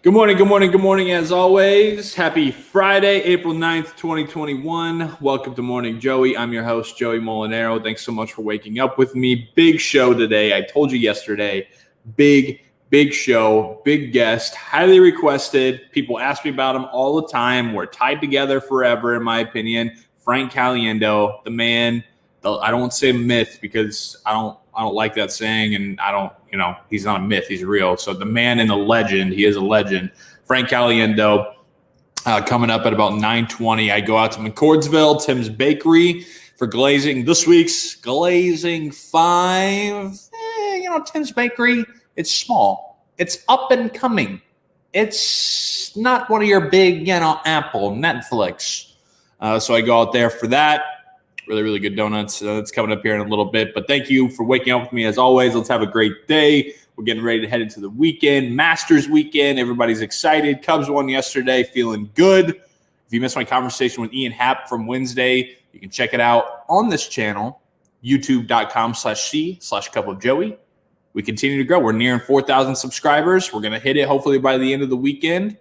Good morning, good morning, good morning as always. Happy Friday, April 9th, 2021. Welcome to Morning Joey. I'm your host, Joey Molinaro. Thanks so much for waking up with me. Big show today. I told you yesterday, big show, big guest, highly requested. People ask me about him all the time. We're tied together forever, in my opinion. Frank Caliendo, the man. I don't want to say myth because I don't like that saying, and he's not a myth, he's real. So the man and the legend, he is a legend. Frank Caliendo, coming up at about 9:20. I go out to McCordsville, Tim's Bakery, for Glazing. This week's Glazing 5. Tim's Bakery, it's small. It's up and coming. It's not one of your big, Apple, Netflix. So I go out there for that. Really good donuts. That's coming up here in a little bit. But thank you for waking up with me as always. Let's have a great day. We're getting ready to head into the weekend. Masters weekend. Everybody's excited. Cubs won yesterday. Feeling good. If you missed my conversation with Ian Happ from Wednesday, you can check it out on this channel, youtube.com/c/cupofjoey. We continue to grow. We're nearing 4,000 subscribers. We're going to hit it hopefully by the end of the weekend.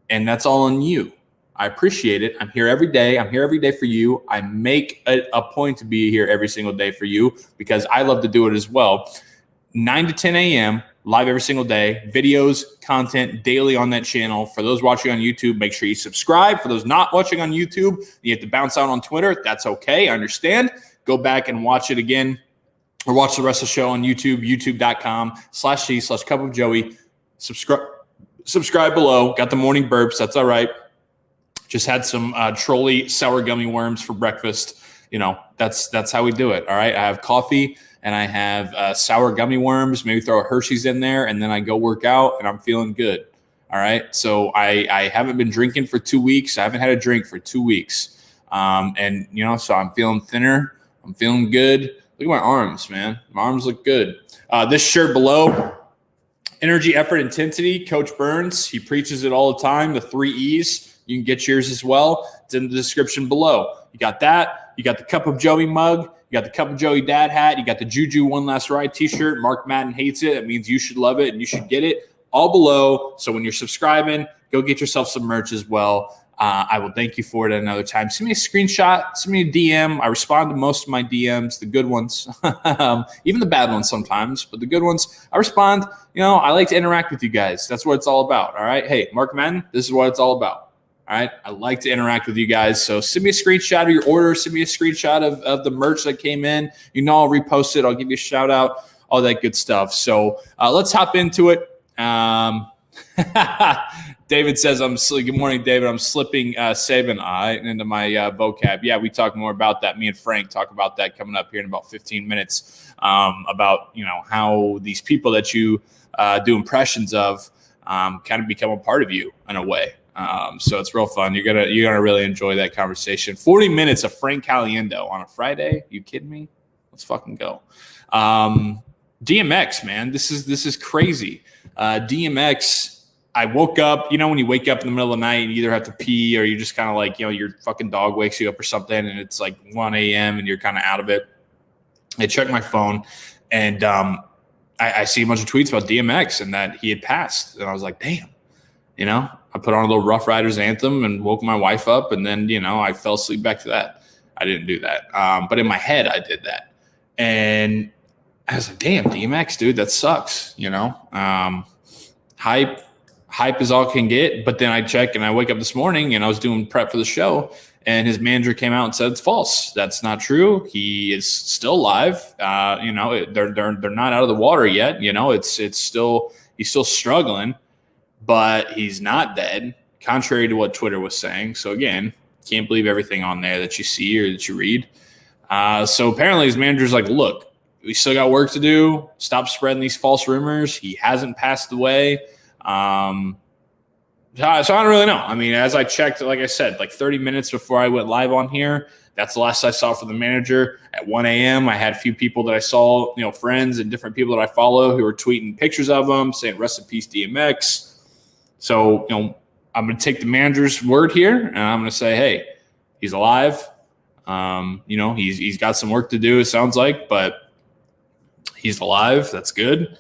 And that's all on you. I appreciate it. I'm here every day. I'm here every day for you. I make a point to be here every single day for you because I love to do it as well. 9 to 10 a.m., live every single day. Videos, content daily on that channel. For those watching on YouTube, make sure you subscribe. For those not watching on YouTube, you have to bounce out on Twitter. That's okay. I understand. Go back and watch it again or watch the rest of the show on YouTube, youtube.com/c/cupofjoey. Subscribe below. Got the morning burps. That's all right. Just had some Trolley sour gummy worms for breakfast. That's how we do it. All right. I have coffee and I have sour gummy worms. Maybe throw a Hershey's in there, and then I go work out, and I'm feeling good. All right. So I haven't been drinking for 2 weeks. I haven't had a drink for 2 weeks. So I'm feeling thinner. I'm feeling good. Look at my arms, man. My arms look good. This shirt below, energy, effort, intensity. Coach Burns, he preaches it all the time. The 3 E's. You can get yours as well. It's in the description below. You got that. You got the Cup of Joey mug. You got the Cup of Joey dad hat. You got the Juju One Last Ride t-shirt. Mark Madden hates it. That means you should love it and you should get it all below. So when you're subscribing, go get yourself some merch as well. I will thank you for it at another time. Send me a screenshot. Send me a DM. I respond to most of my DMs, the good ones, even the bad ones sometimes, but the good ones, I respond. I like to interact with you guys. That's what it's all about. All right. Hey, Mark Madden, this is what it's all about. All right. I like to interact with you guys. So send me a screenshot of your order. Send me a screenshot of the merch that came in. I'll repost it. I'll give you a shout out, all that good stuff. So let's hop into it. David says, good morning, David. I'm slipping Saban into my vocab. Yeah, we talk more about that. Me and Frank talk about that coming up here in about 15 minutes about, how these people that you do impressions of kind of become a part of you in a way. So it's real fun. You're gonna really enjoy that conversation. 40 minutes of Frank Caliendo on a Friday. You kidding me? Let's fucking go. DMX, man, this is crazy. DMX. I woke up. When you wake up in the middle of the night, you either have to pee or you just kind of like, your fucking dog wakes you up or something, and it's like 1 a.m. and you're kind of out of it. I checked my phone, and I see a bunch of tweets about DMX and that he had passed, and I was like, damn. I put on a little Rough Riders anthem and woke my wife up, and then, I fell asleep back to that. I didn't do that. But in my head, I did that. And I was like, damn, DMX, dude, that sucks, Hype is all can get. But then I check and I wake up this morning and I was doing prep for the show, and his manager came out and said it's false. That's not true. He is still alive. They're not out of the water yet. It's still, he's still struggling. But he's not dead, contrary to what Twitter was saying. So, again, can't believe everything on there that you see or that you read. So, apparently, his manager's like, look, we still got work to do. Stop spreading these false rumors. He hasn't passed away. So, I don't really know. I mean, as I checked, like I said, like 30 minutes before I went live on here, that's the last I saw from the manager. At 1 a.m., I had a few people that I saw, friends and different people that I follow who were tweeting pictures of him saying, rest in peace, DMX. So, I'm going to take the manager's word here, and I'm going to say, hey, he's alive. He's got some work to do, it sounds like, but he's alive. That's good.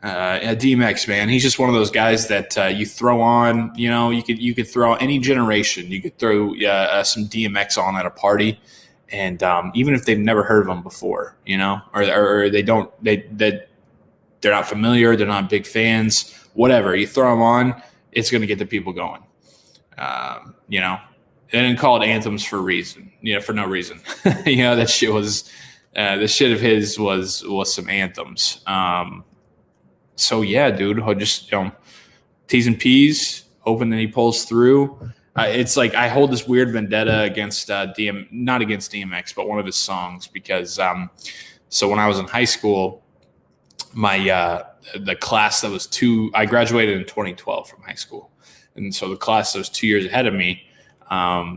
DMX, man, he's just one of those guys that you throw on. You know, you could throw any generation. You could throw some DMX on at a party, and even if they've never heard of him before, you know, or they're not familiar, they're not big fans, whatever. You throw them on, it's going to get the people going. You know, they didn't call it anthems for a reason. You know, for no reason. You know, that shit was the shit of his was some anthems. So yeah, dude, just, you know, T's and P's, hoping that he pulls through. It's like I hold this weird vendetta against not against DMX, but one of his songs, because so when I was in high school, my the class that was I graduated in 2012 from high school, and so the class that was 2 years ahead of me,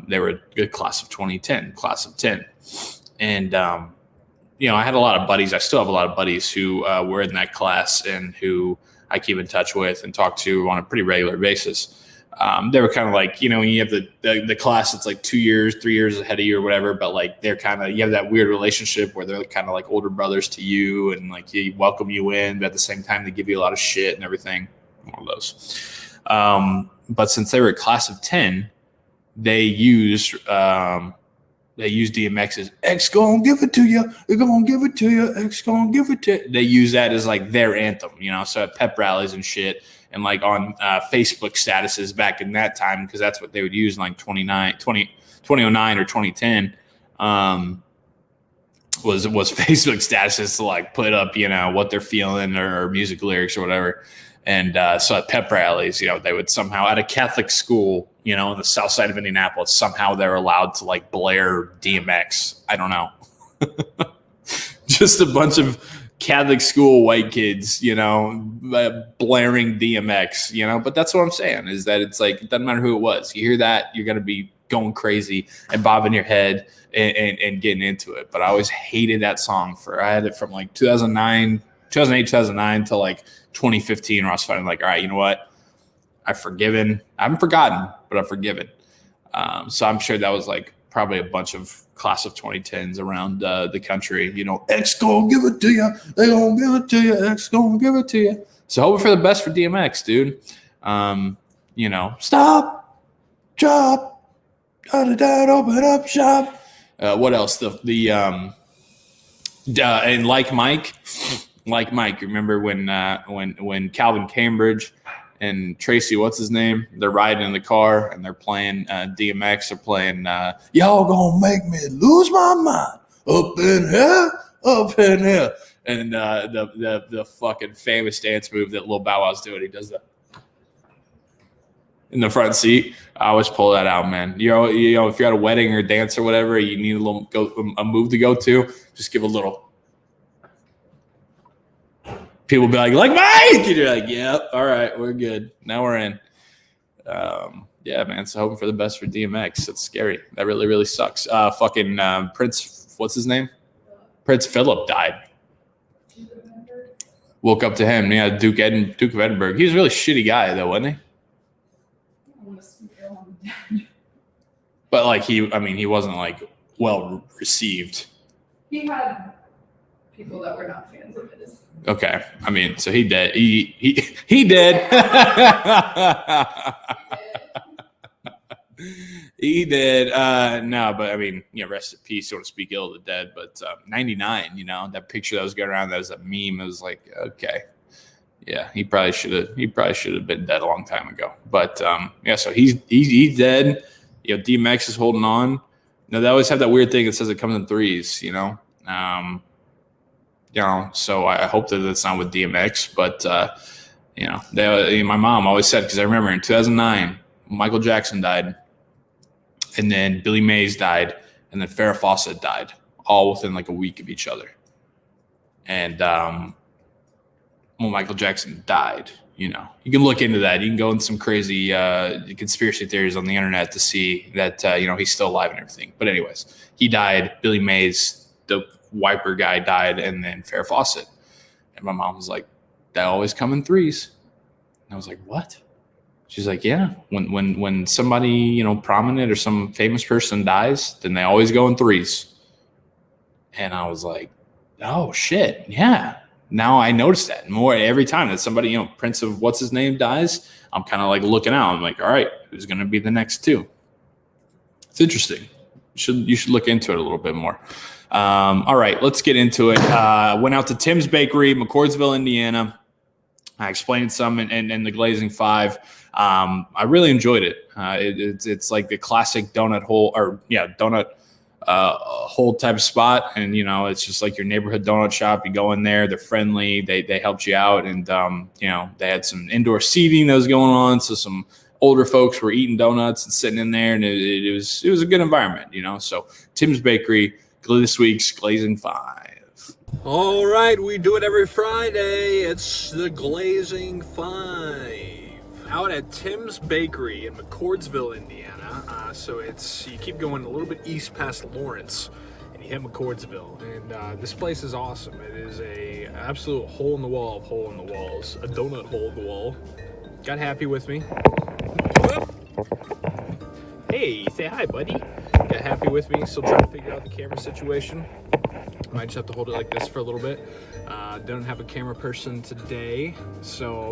they were a class of 2010, class of 10, and you know, I had a lot of buddies. I still have a lot of buddies who were in that class and who I keep in touch with and talk to on a pretty regular basis. They were kind of like, you know, when you have the class that's like 2 years, 3 years ahead of you or whatever, but like they're kind of, you have that weird relationship where they're kind of like older brothers to you, and like they welcome you in, but at the same time they give you a lot of shit and everything. One of those. But since they were a class of 10, they used DMX's X gonna give it to you. They're gonna give it to you. X gonna give it to you. They use that as like their anthem, you know, so at pep rallies and shit, and like on Facebook statuses back in that time, because that's what they would use in like 2009 or 2010 was Facebook statuses to like put up, you know, what they're feeling or music lyrics or whatever. And so at pep rallies, you know, they would somehow, at a Catholic school, you know, in the south side of Indianapolis, somehow they're allowed to like blare DMX. I don't know. Just a bunch of Catholic school white kids, you know, blaring DMX, you know. But that's what I'm saying, is that it's like, it doesn't matter who it was. You hear that, you're going to be going crazy and bobbing your head and getting into it. But I always hated that song. I had it from like 2008, 2009 to like 2015, where I was finally like, all right, you know what? I've forgiven. I haven't forgotten, but I've forgiven. So I'm sure that was like probably a bunch of class of 2010s around the country. You know, X gonna give it to you. They gonna give it to you. X gonna give it to you. So hoping for the best for DMX, dude. You know, stop, drop, open up shop. What else? And like Mike, remember when Calvin Cambridge and Tracy, what's his name? They're riding in the car and they're playing DMX. They're playing "Y'all Gonna Make Me Lose My Mind Up in Here, Up in Here," and the fucking famous dance move that Lil Bow Wow's doing. He does that in the front seat. I always pull that out, man. You know, if you're at a wedding or dance or whatever, you need a move to go to. Just give a little. People be like Mike, and you're like, yep, all right, we're good. Now we're in. Yeah, man. So hoping for the best for DMX. It's scary. That really, really sucks. Fucking Prince, what's his name? Prince Philip died. Woke up to him. Yeah, Duke of Edinburgh. He was a really shitty guy, though, wasn't he? But like he wasn't like well received. He had people that were not fans of his. Okay, I mean, so he did. He did. He did. No, but I mean, you know, rest in peace, so to speak, ill of the dead. But 99, you know, that picture that was going around, that was a meme. It was like, okay, yeah, he probably should have been dead a long time ago. But yeah, so he's dead. You know, DMX is holding on. You know, they always have that weird thing that says it comes in threes. You know. You know, so I hope that it's not with DMX, but you know, my mom always said, because I remember in 2009, Michael Jackson died, and then Billy Mays died, and then Farrah Fawcett died, all within like a week of each other. And when Michael Jackson died, you know, you can look into that. You can go in some crazy conspiracy theories on the internet to see that you know, he's still alive and everything. But anyways, he died. Billy Mays, the wiper guy, died, and then Farrah Fawcett. And my mom was like, "They always come in threes." And I was like, "What?" She's like, "Yeah, when somebody, you know, prominent or some famous person dies, then they always go in threes." And I was like, "Oh shit, yeah, now I notice that more every time that somebody, Prince of what's his name dies. I'm kind of like looking out. I'm like, all right, who's going to be the next two? It's interesting. You should look into it a little bit more. All right, let's get into it. Went out to Tim's Bakery, McCordsville, Indiana. I explained some in the Glazing 5. I really enjoyed it. It's like the classic donut hole hole type of spot, and it's just like your neighborhood donut shop. You go in there, they're friendly, they helped you out, and they had some indoor seating that was going on, so some older folks were eating donuts and sitting in there, and it was a good environment. So Tim's Bakery, this week's Glazing 5. All right, we do it every Friday. It's the Glazing 5 out at Tim's Bakery in McCordsville, Indiana. So you keep going a little bit east past Lawrence, and you hit McCordsville. And this place is awesome. It is a absolute hole in the wall of hole in the walls, a donut hole in the wall. Got happy with me. Hey, say hi, buddy. Got happy with me. Still trying to figure out the camera situation. Might just have to hold it like this for a little bit. Don't have a camera person today,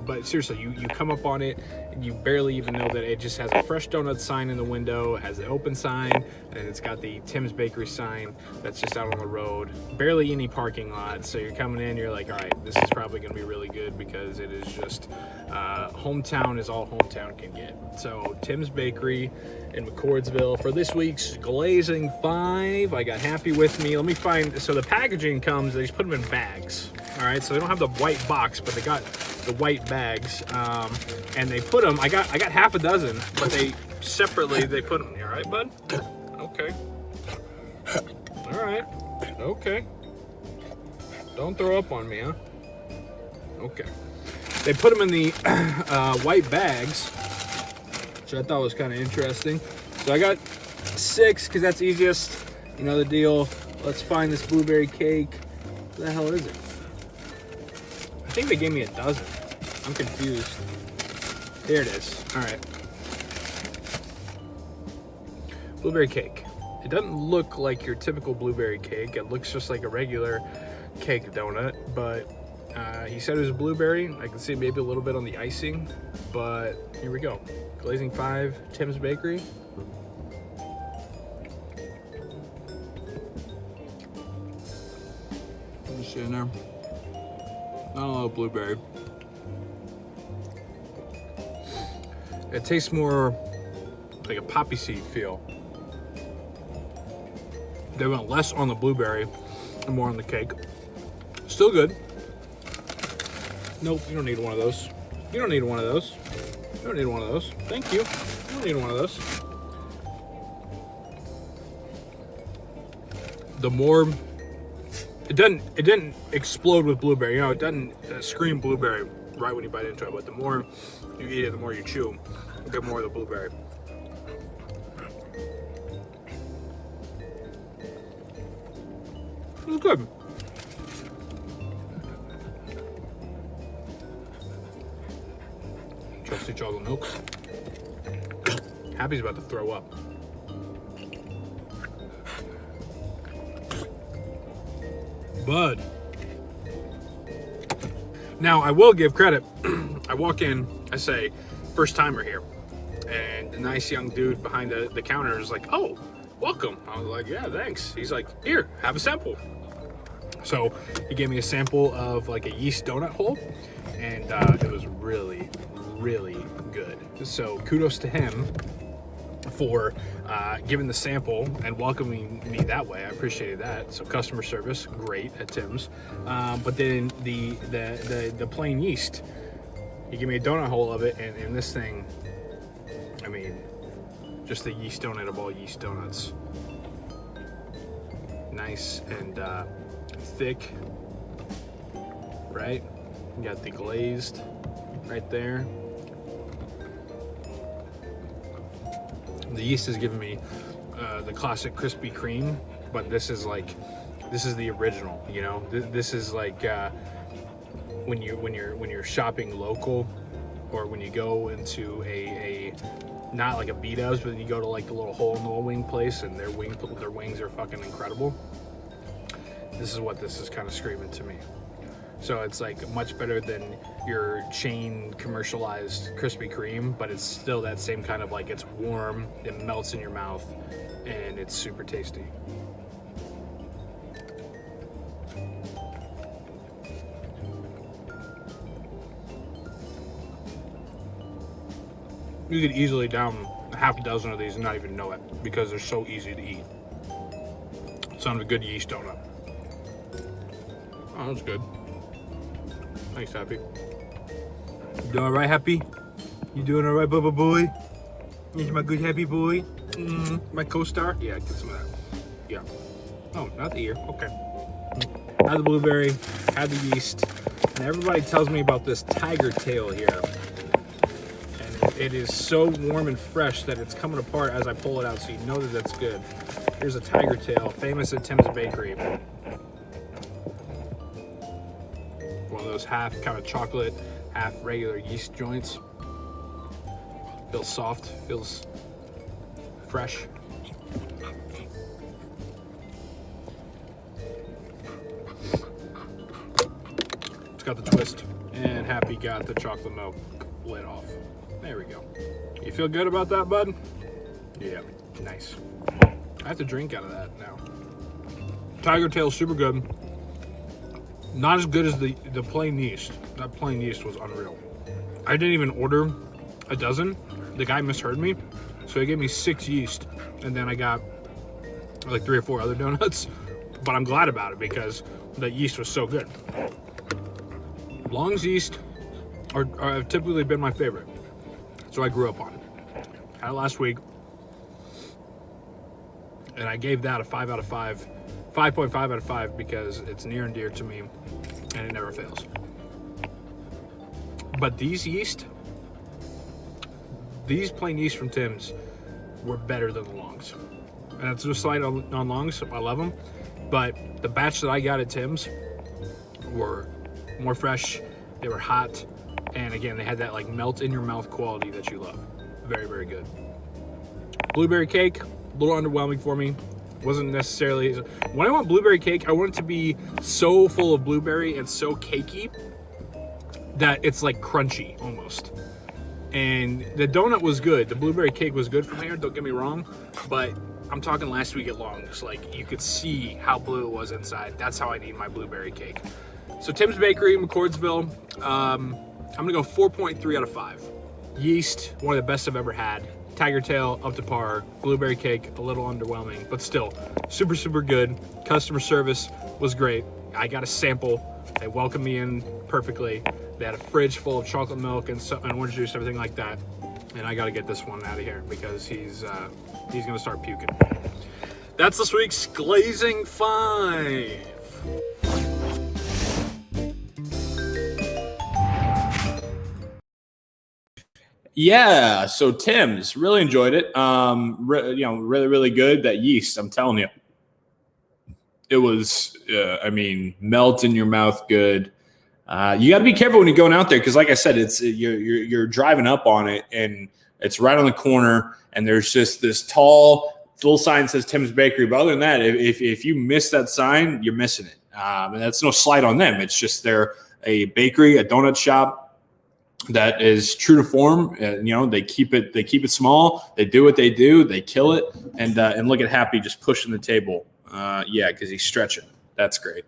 but seriously, you come up on it and you barely even know that it just has a Fresh Donut sign in the window, it has the open sign, and it's got the Tim's Bakery sign that's just out on the road. Barely any parking lot, so you're coming in, you're like, all right, this is probably going to be really good because it is just hometown is all hometown can get. So Tim's Bakery in McCordsville for this week's Glazing 5. I got happy with me. Let me find, so the packaging comes, they just put them in bags. All right, so they don't have the white box, but they got the white bags, and they put them. I got half a dozen, but they separately they put them. You all right, bud? Okay. All right. Okay. Don't throw up on me, huh? Okay. They put them in the white bags, which I thought was kind of interesting. So I got 6 because that's easiest. You know the deal. Let's find this blueberry cake. What the hell is it? I think they gave me a dozen. I'm confused. Here it is. All right. Blueberry cake. It doesn't look like your typical blueberry cake. It looks just like a regular cake donut, but he said it was blueberry. I can see maybe a little bit on the icing, but here we go. Glazing 5, Tim's Bakery. Let me see in there. Not a lot of blueberry. It tastes more like a poppy seed feel. They went less on the blueberry and more on the cake. Still good. Nope, you don't need one of those. You don't need one of those. You don't need one of those. Thank you. You don't need one of those. The more it didn't explode with blueberry. It doesn't scream blueberry right when you bite into it, but the more you eat it, the more you chew, you get more of the blueberry. It was good. Trusty chocolate milk. Happy's about to throw up. Bud. Now, I will give credit. I walk in, I say, first timer here. And the nice young dude behind the counter is like, oh, welcome. I was like, yeah, thanks. He's like, here, have a sample. So he gave me a sample of like a yeast donut hole, and it was really, really good. So kudos to him for giving the sample and welcoming me that way. I appreciated that. So customer service, great at Tim's. But then the plain yeast, he gave me a donut hole of it, and this thing, I mean, just the yeast donut of all yeast donuts. Nice and thick, right? You got the glazed right there. The yeast is giving me the classic Krispy Kreme, but this is the original. You know, this is like when you're shopping local, or when you go into a not like a B-Dubs, but you go to like the little hole in the wing place, and their wings are fucking incredible. This is what this is kind of screaming to me. So it's like much better than your chain commercialized Krispy Kreme, but it's still that same kind of like, it's warm, it melts in your mouth, and it's super tasty. You could easily down a half a dozen of these and not even know it because they're so easy to eat. Sounds a good yeast donut. Oh, that's good. Thanks, Happy. You doing all right, Happy? You doing all right, Bubba boy? He's my good Happy boy. My co-star. Yeah, get some of that. Yeah. Oh, not the ear. Okay. Had the blueberry, had the yeast, and everybody tells me about this tiger tail here. And it is so warm and fresh that it's coming apart as I pull it out, so you know that that's good. Here's a tiger tail, famous at Tim's Bakery. One of those half kind of chocolate, half regular yeast joints. Feels soft, feels fresh. It's got the twist, and Happy got the chocolate milk lid off. There we go. You feel good about that, bud? Yeah, nice. I have to drink out of that now. Tiger tail, super good. Not as good as the plain yeast. That plain yeast was unreal. I didn't even order a dozen. The guy misheard me, so he gave me 6 yeast, and then I got like 3 or 4 other donuts. But I'm glad about it because the yeast was so good. Long's yeast have typically been my favorite, so I grew up on it. Had it last week, and I gave that a 5 out of 5. 5.5 out of 5 because it's near and dear to me and it never fails. But these plain yeast from Tim's were better than the Longs. And it's just slight on Longs, I love them. But the batch that I got at Tim's were more fresh, they were hot, and again, they had that like melt in your mouth quality that you love. Very, very good. Blueberry cake, a little underwhelming for me. Wasn't necessarily, when I want blueberry cake, I want it to be so full of blueberry and so cakey that it's like crunchy almost. And the donut was good. The blueberry cake was good from here, don't get me wrong, but I'm talking last week at Long's. Like, you could see how blue it was inside. That's how I need my blueberry cake. So Tim's Bakery, McCordsville, I'm gonna go 4.3 out of 5. Yeast, one of the best I've ever had. Tiger tail, up to par. Blueberry cake, a little underwhelming, but still super, super good. Customer service was great. I got a sample. They welcomed me in perfectly. They had a fridge full of chocolate milk and orange juice, everything like that. And I got to get this one out of here because he's gonna start puking. That's this week's Glazing 5. Yeah, so Tim's, really enjoyed it. Really, really good. That yeast, I'm telling you, it was, melt in your mouth good. You got to be careful when you're going out there because, like I said, it's you're driving up on it and it's right on the corner, and there's just this tall little sign that says Tim's Bakery. But other than that, if you miss that sign, you're missing it. And that's no slight on them. It's just they're a bakery, a donut shop that is true to form. They keep it small. They do what they do. They kill it. And look at Happy just pushing the table. Because he's stretching. That's great.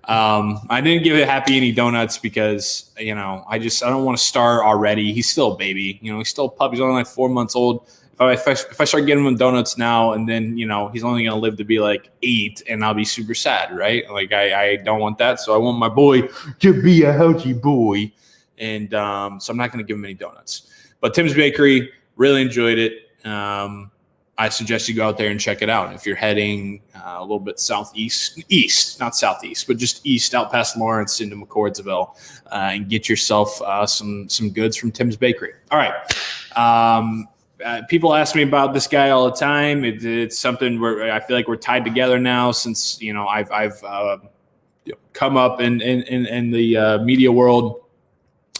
I didn't give it Happy any donuts because I don't want to start already. He's still a baby. He's still a pup. He's only like 4 months old. If I start getting him donuts now, and then he's only gonna live to be like 8, and I'll be super sad, right? Like I don't want that. So I want my boy to be a healthy boy. And so I'm not going to give him any donuts. But Tim's Bakery, really enjoyed it. I suggest you go out there and check it out. If you're heading a little bit east, not southeast, but just east out past Lawrence into McCordsville, and get yourself some goods from Tim's Bakery. All right. People ask me about this guy all the time. It's something where I feel like we're tied together now since I've come up in the media world.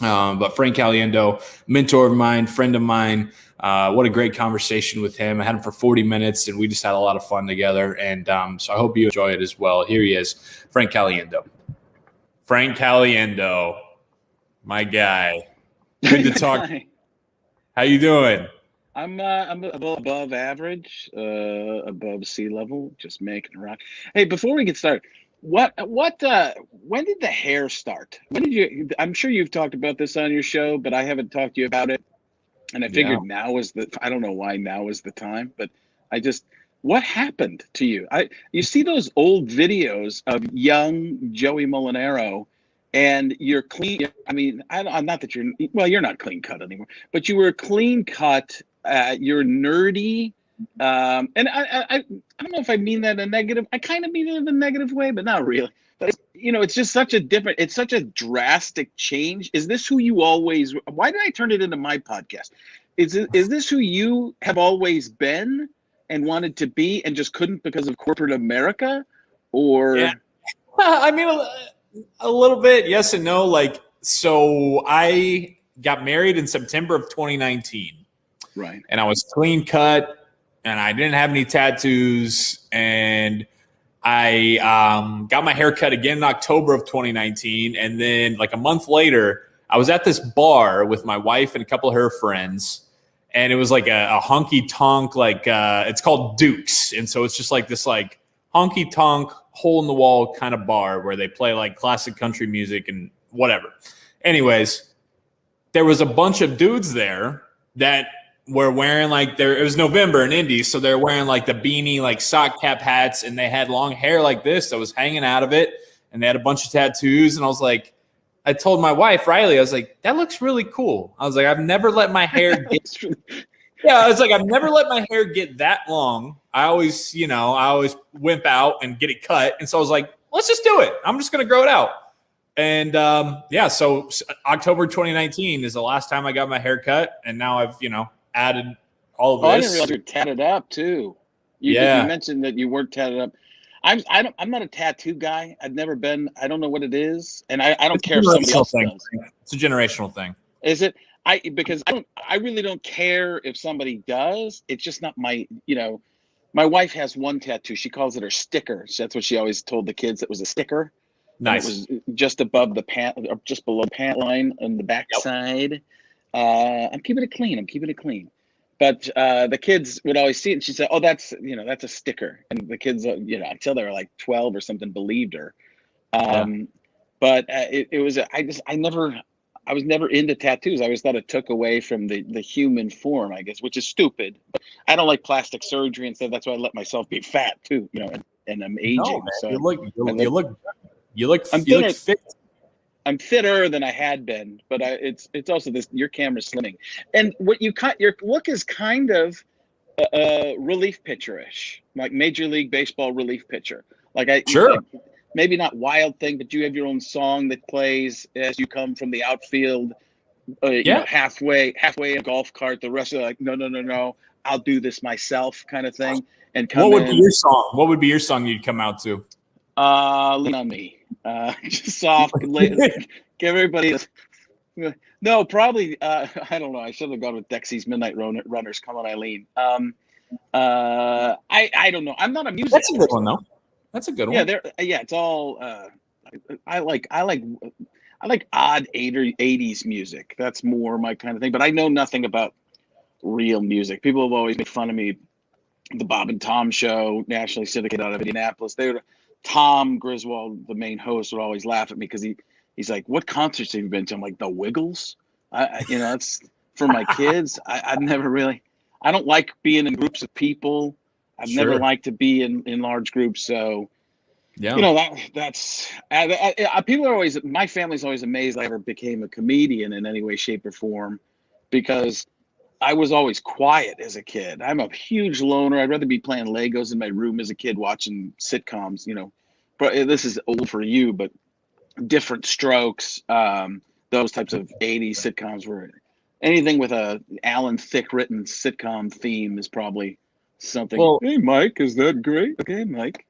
But Frank Caliendo, mentor of mine, friend of mine, what a great conversation with him. I had him for 40 minutes and we just had a lot of fun together. And so I hope you enjoy it as well. Here he is, Frank Caliendo. Frank Caliendo, my guy. Good to talk. How you doing? I'm above average, above sea level, just making it rock. Hey, before we get started, when did the hair start? When did you? I'm sure you've talked about this on your show, but I haven't talked to you about it. And I figured now is I don't know why now is the time, but what happened to you? You see those old videos of young Joey Molinaro, and you're clean. I mean, I'm not that you're not clean cut anymore, but you were clean cut. You're nerdy. And I don't know if I mean that in a negative. I kind of mean it in a negative way, but not really. But it's just such a drastic change. Is this who you always? Why did I turn it into my podcast? Is this who you have always been and wanted to be and just couldn't because of corporate America? Or I mean, a little bit, yes and no. Like, so I got married in September of 2019, right? And I was clean cut, and I didn't have any tattoos, and I got my hair cut again in October of 2019. And then like a month later, I was at this bar with my wife and a couple of her friends. And it was like a honky tonk, like it's called Duke's. And so it's just like this like honky tonk hole in the wall kind of bar where they play like classic country music and whatever. Anyways, there was a bunch of dudes there that were wearing like it was November in Indy, so they're wearing like the beanie, like sock cap hats, and they had long hair like this that was hanging out of it, and they had a bunch of tattoos. And I was like, I told my wife Riley, I was like, that looks really cool. I was like, I've never let my hair get I was like, I've never let my hair get that long. I always wimp out and get it cut. And so I was like, let's just do it. I'm just gonna grow it out. And so October 2019 is the last time I got my hair cut, and now I've added all of this. I didn't realize you're tatted up too. You mentioned that you weren't tatted up. I'm not a tattoo guy. I've never been. I don't know what it is, and I don't care if somebody else does. It's a generational thing. Is it? Because I really don't care if somebody does. It's just not my. My wife has one tattoo. She calls it her sticker. So that's what she always told the kids. It was a sticker. Nice. It was just above the pant, or just below the pant line on the back side. I'm keeping it clean. But the kids would always see it, and she said, "Oh, that's a sticker." And the kids, until they were like 12 or something, believed her. But it was I was never into tattoos. I always thought it took away from the human form, I guess, which is stupid. But I don't like plastic surgery and stuff. That's why I let myself be fat too. And I'm aging. No, so you look fit. I'm fitter than I had been, but it's also this. Your camera's slimming, and your look is kind of relief pitcher-ish, like Major League Baseball relief pitcher. Sure. Maybe not Wild Thing, but you have your own song that plays as you come from the outfield. Halfway in a golf cart. The rest are like, no, I'll do this myself, kind of thing. And what would be your song? What would be your song you'd come out to? Lean on Me. Just soft. Give everybody. No, probably. I don't know. I should have gone with Dexy's Midnight Runners. Come on, Eileen. I don't know. I'm not a music. That's a good one, though. That's a good one. Yeah. It's all. I like odd 80s music. That's more my kind of thing. But I know nothing about real music. People have always made fun of me. The Bob and Tom Show, nationally syndicated out of Indianapolis. Tom Griswold, the main host, would always laugh at me because he's like, "What concerts have you been to?" I'm like, "The Wiggles." It's for my kids. I've never really. I don't like being in groups of people. I've never liked to be in large groups. So, that's people are always. My family's always amazed I ever became a comedian in any way, shape, or form, because I was always quiet as a kid. I'm a huge loner. I'd rather be playing Legos in my room as a kid, watching sitcoms. But this is old for you, but Different Strokes, those types of 80s sitcoms were anything with a Alan Thicke written sitcom theme is probably something. Well, hey, Mike, is that great? Okay, Mike.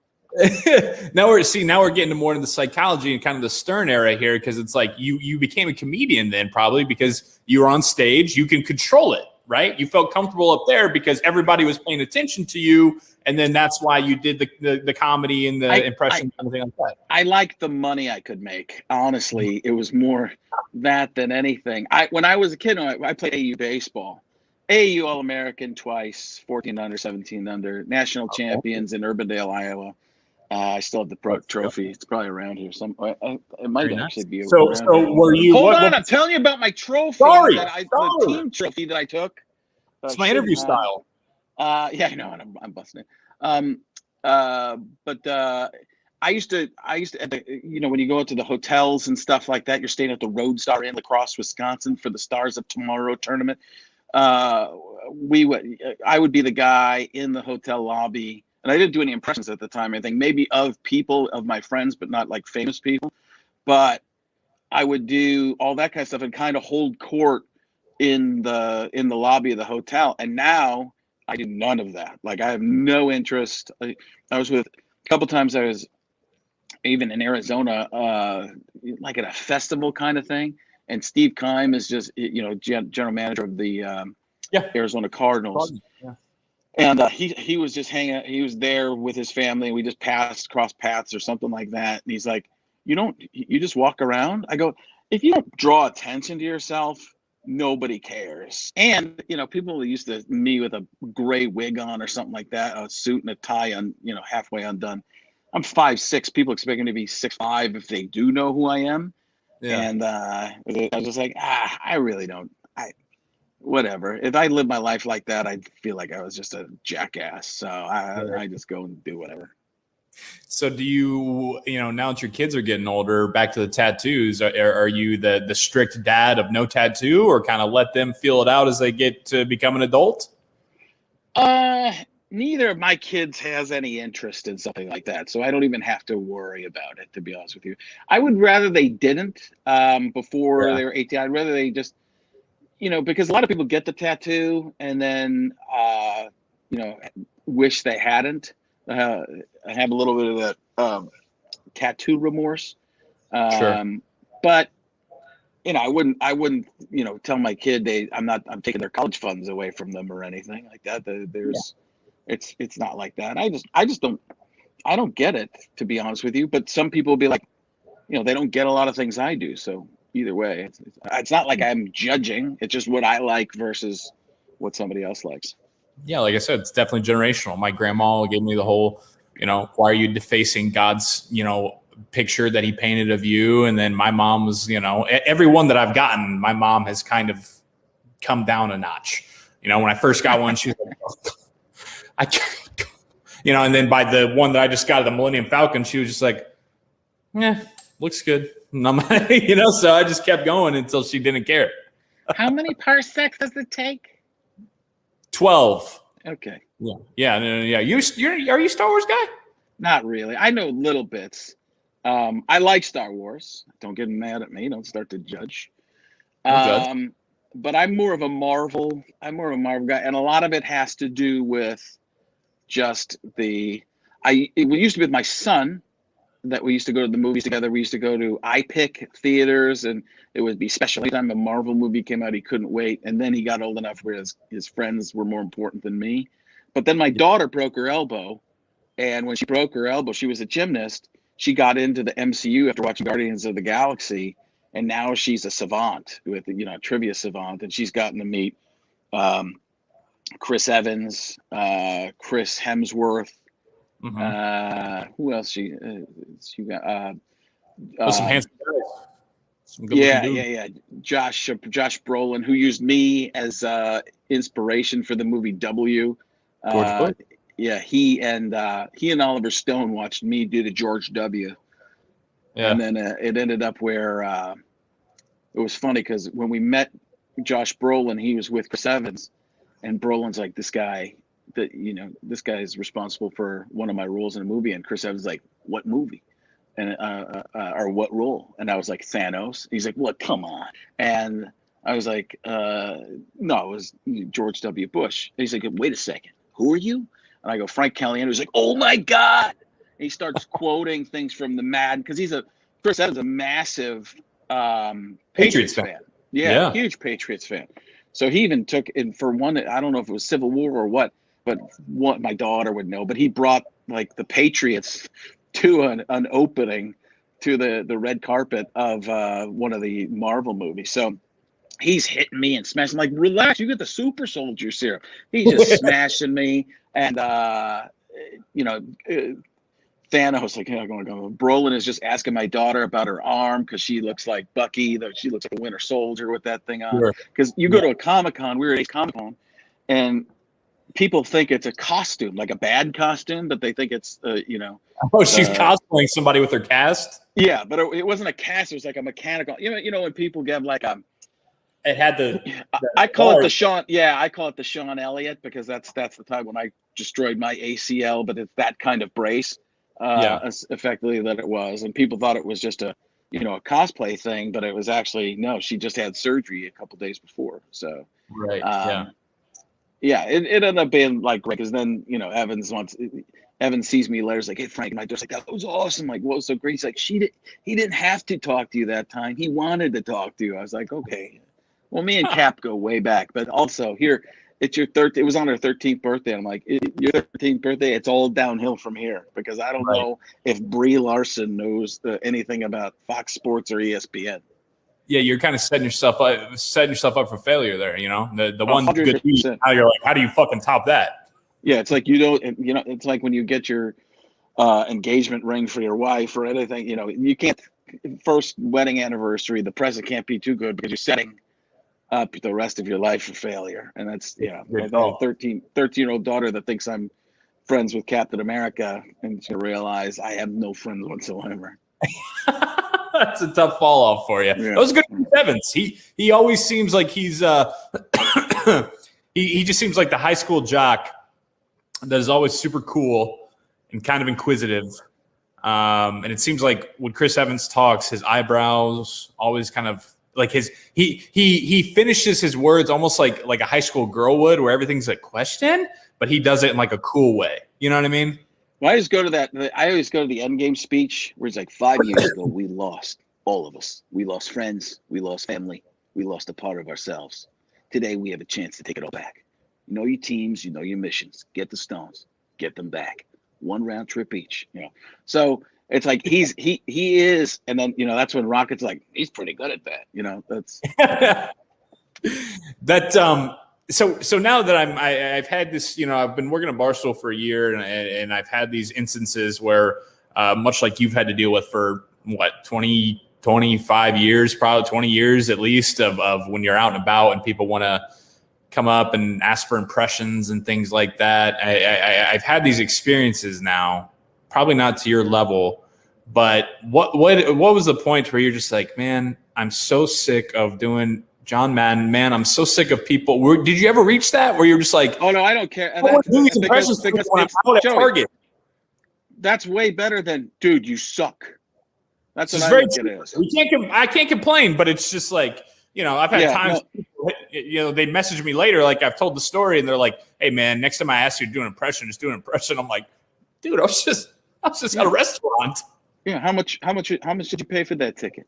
Now we're getting more into the psychology and kind of the Stern era here, because it's like you became a comedian then probably because you were on stage, you can control it. right? You felt comfortable up there because everybody was paying attention to you, and then that's why you did the comedy and the impression and everything like that. I liked the money I could make. Honestly, it was more that than anything. When I was a kid, I played AU baseball. AU All-American twice, 14 under, 17 under, national champions in Urbandale, Iowa. I still have the pro trophy. It's probably around here. It might actually be. So were you? Hold on, I'm telling you about my trophy. Sorry, the team trophy that I took. It's my interview style. Yeah, I know, and I'm busting it. But I used to at the, when you go into the hotels and stuff like that, you're staying at the Road Star Inn, La Crosse, Wisconsin, for the Stars of Tomorrow tournament. I would be the guy in the hotel lobby, and I didn't do any impressions at the time. I think maybe of people, of my friends, but not like famous people. But I would do all that kind of stuff and kind of hold court in the lobby of the hotel. And now I do none of that. Like, I have no interest. I was with a couple times. I was even in Arizona, like at a festival kind of thing. And Steve Keim is just, general manager of the Arizona Cardinals. Yeah. And he was just hanging out. He was there with his family, and we just crossed paths or something like that. And he's like, you just walk around? I go, if you don't draw attention to yourself, nobody cares. And, people used to me with a gray wig on or something like that, a suit and a tie on, halfway undone. I'm 5'6". People expect me to be 6'5" if they do know who I am. Yeah. And I was just like, I really don't. Whatever. If I lived my life like that, I'd feel like I was just a jackass. So I just go and do whatever. So do you, now that your kids are getting older, back to the tattoos, are you the strict dad of no tattoo, or kind of let them feel it out as they get to become an adult? Neither of my kids has any interest in something like that. So I don't even have to worry about it, to be honest with you. I would rather they didn't before they were 18. I'd rather they just, because a lot of people get the tattoo and then, wish they hadn't. I have a little bit of that tattoo remorse. Sure. But I wouldn't, tell my kid I'm taking their college funds away from them or anything like that. It's not like that. I don't get it, to be honest with you. But some people will be like, they don't get a lot of things I do. So either way, it's not like I'm judging. It's just what I like versus what somebody else likes. Yeah, like I said, it's definitely generational. My grandma gave me the whole, why are you defacing God's, picture that he painted of you? And then my mom was, every one that I've gotten, my mom has kind of come down a notch. When I first got one, she was like, and then by the one that I just got of the Millennium Falcon, she was just like, looks good. And I'm so I just kept going until she didn't care. How many parsecs does it take? 12. Okay. Yeah. Are you a Star Wars guy? Not really. I know little bits. I like Star Wars. Don't get mad at me. Don't start to judge. But I'm more of a Marvel guy, and a lot of it has to do with just it used to be with my son that we used to go to the movies together. We used to go to iPic theaters, and it would be special. Anytime a Marvel movie came out, he couldn't wait. And then he got old enough where his friends were more important than me. But then my daughter broke her elbow, and when she broke her elbow, she was a gymnast. She got into the MCU after watching Guardians of the Galaxy, and now she's a savant with a trivia savant, and she's gotten to meet Chris Evans, Chris Hemsworth. Mm-hmm. Who else she got? Some handsome guys. Some good yeah. Josh Brolin, who used me as inspiration for the movie W. Yeah, he and Oliver Stone watched me do the George W. Yeah. And then it ended up where it was funny because when we met Josh Brolin, he was with Chris Evans, and Brolin's like, this guy is responsible for one of my roles in a movie, and Chris Evans is like, what movie? And or what role? And I was like, Thanos. He's like, what? Come on. And I was like, no, it was George W. Bush. And he's like, wait a second, who are you? And I go, Frank Caliendo. He's like, oh my God. And he starts quoting things from the Mad, because Chris Evans is a massive Patriots fan. Yeah, huge Patriots fan. So he even took in for one. I don't know if it was Civil War or what, but what my daughter would know. But he brought like the Patriots to an opening to the red carpet of one of the Marvel movies. So he's hitting me and smashing. I'm like, relax, you get the super soldier serum. He's just smashing me. And, Thanos, like, Brolin is just asking my daughter about her arm because she looks like Bucky, though she looks like a Winter Soldier with that thing on. Because you go to a Comic-Con, we were at a Comic-Con, and people think it's a costume, like a bad costume, but they think it's, Oh, she's cosplaying somebody with her cast? Yeah, but it wasn't a cast. It was like a mechanical. You know when people get like a. It had the I call it the Sean. Yeah, I call it the Sean Elliott because that's the time when I destroyed my ACL. But it's that kind of brace, effectively that it was, and people thought it was just a a cosplay thing, but it was actually no. She just had surgery a couple days before, so right. It ended up being like great because then Evan sees me later, like, hey, Frank, and I just like, that was awesome. Like, what was so great? He's like, he didn't have to talk to you that time. He wanted to talk to you. I was like, okay. Well, me and Cap go way back, but also here, it's your it was on her 13th birthday. I'm like, your 13th birthday, it's all downhill from here because I don't know if Brie Larson knows anything about Fox Sports or ESPN. Yeah, you're kind of setting yourself up for failure there. The one 100%. good tweet. How you're like, how do you fucking top that? Yeah, it's like it's like when you get your engagement ring for your wife or anything, you can't, first wedding anniversary, the present can't be too good because you're setting up the rest of your life for failure. And that's, I have a 13-year-old daughter that thinks I'm friends with Captain America, and she'll realize I have no friends whatsoever. That's a tough fall off for you. Yeah. That was good for Evans. He always seems like he's he just seems like the high school jock that is always super cool and kind of inquisitive. And it seems like when Chris Evans talks, his eyebrows always kind of like he finishes his words almost like a high school girl would, where everything's a question, but he does it in like a cool way. You know what I mean? Well, I always go to the Endgame speech where it's like 5 years ago, we lost, all of us. We lost friends. We lost family. We lost a part of ourselves. Today, we have a chance to take it all back. You know your teams. You know your missions. Get the stones. Get them back. One round trip each. So it's like he is, and then that's when Rocket's like, he's pretty good at that. That's that. So now that I've had this, I've been working at Barstool for a year, and I've had these instances where, much like you've had to deal with for 25 years, probably 20 years at least, of when you're out and about and people want to come up and ask for impressions and things like that. I've had these experiences now, probably not to your level, but what was the point where you're just like, man, I'm so sick of doing John Madden, man, I'm so sick of people. Did you ever reach that where you're just like, oh no, I don't care. Because Target. That's way better than, dude, you suck. That's what I think it is. I can't complain, but it's just like, I've had times, they message me later, like I've told the story, and they're like, hey man, next time I ask you to do an impression, just do an impression. I'm like, dude, I was just at a restaurant. Yeah, how much did you pay for that ticket?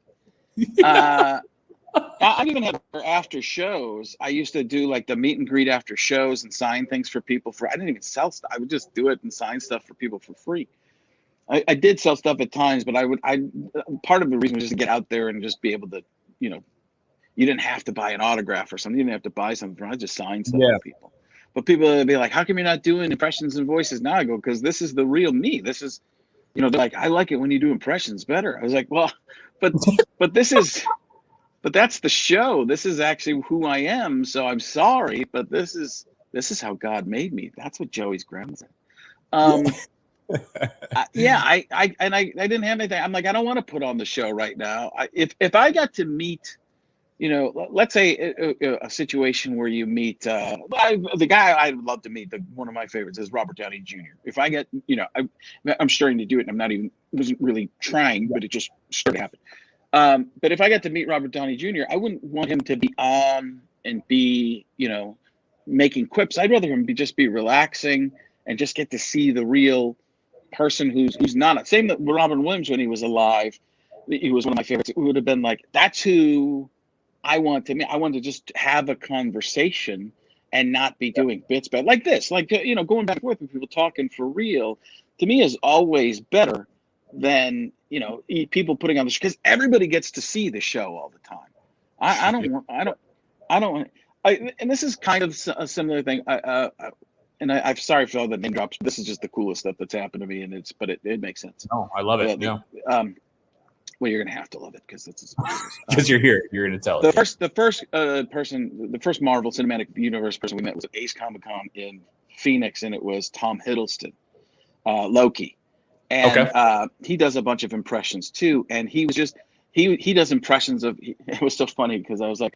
I even had after shows. I used to do like the meet and greet after shows and sign things for people I didn't even sell stuff. I would just do it and sign stuff for people for free. I did sell stuff at times, but part of the reason was just to get out there and just be able to, you didn't have to buy an autograph or something. You didn't have to buy something. I just signed stuff for people. But people would be like, how come you're not doing impressions and voices now? I go, because this is the real me. This is, they're like, I like it when you do impressions better. I was like, well, but this is... But that's the show. This is actually who I am. So I'm sorry, but this is how God made me. That's what Joey's grandma said. I didn't have anything. I'm like, I don't want to put on the show right now. If I got to meet, let's say a situation where you meet the guy I'd love to meet. One of my favorites is Robert Downey Jr. If I get, I'm starting to do it, and wasn't really trying, but it just started to happen. But if I got to meet Robert Downey Jr., I wouldn't want him to be on and be, making quips. I'd rather him just be relaxing and just get to see the real person who's not. Same with Robin Williams when he was alive. He was one of my favorites. It would have been like, that's who I want to just have a conversation and not be doing bits, but like this, like, going back and forth with people talking for real, to me is always better than, people putting on the show, because everybody gets to see the show all the time. And this is kind of a similar thing. I'm sorry for all the name drops. This is just the coolest stuff that's happened to me, and it makes sense. Oh, I love it. Well, you're gonna have to love it because it's because you're here. You're gonna tell it. The first Marvel Cinematic Universe person we met was at Ace Comic-Con in Phoenix, and it was Tom Hiddleston, Loki, and he does a bunch of impressions too. And he was he does impressions of. It was so funny because I was like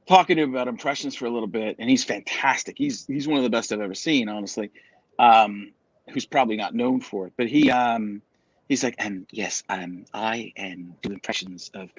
talking to him about impressions for a little bit, and he's fantastic. He's one of the best I've ever seen, honestly. Who's probably not known for it, but he's like, and yes, I do impressions of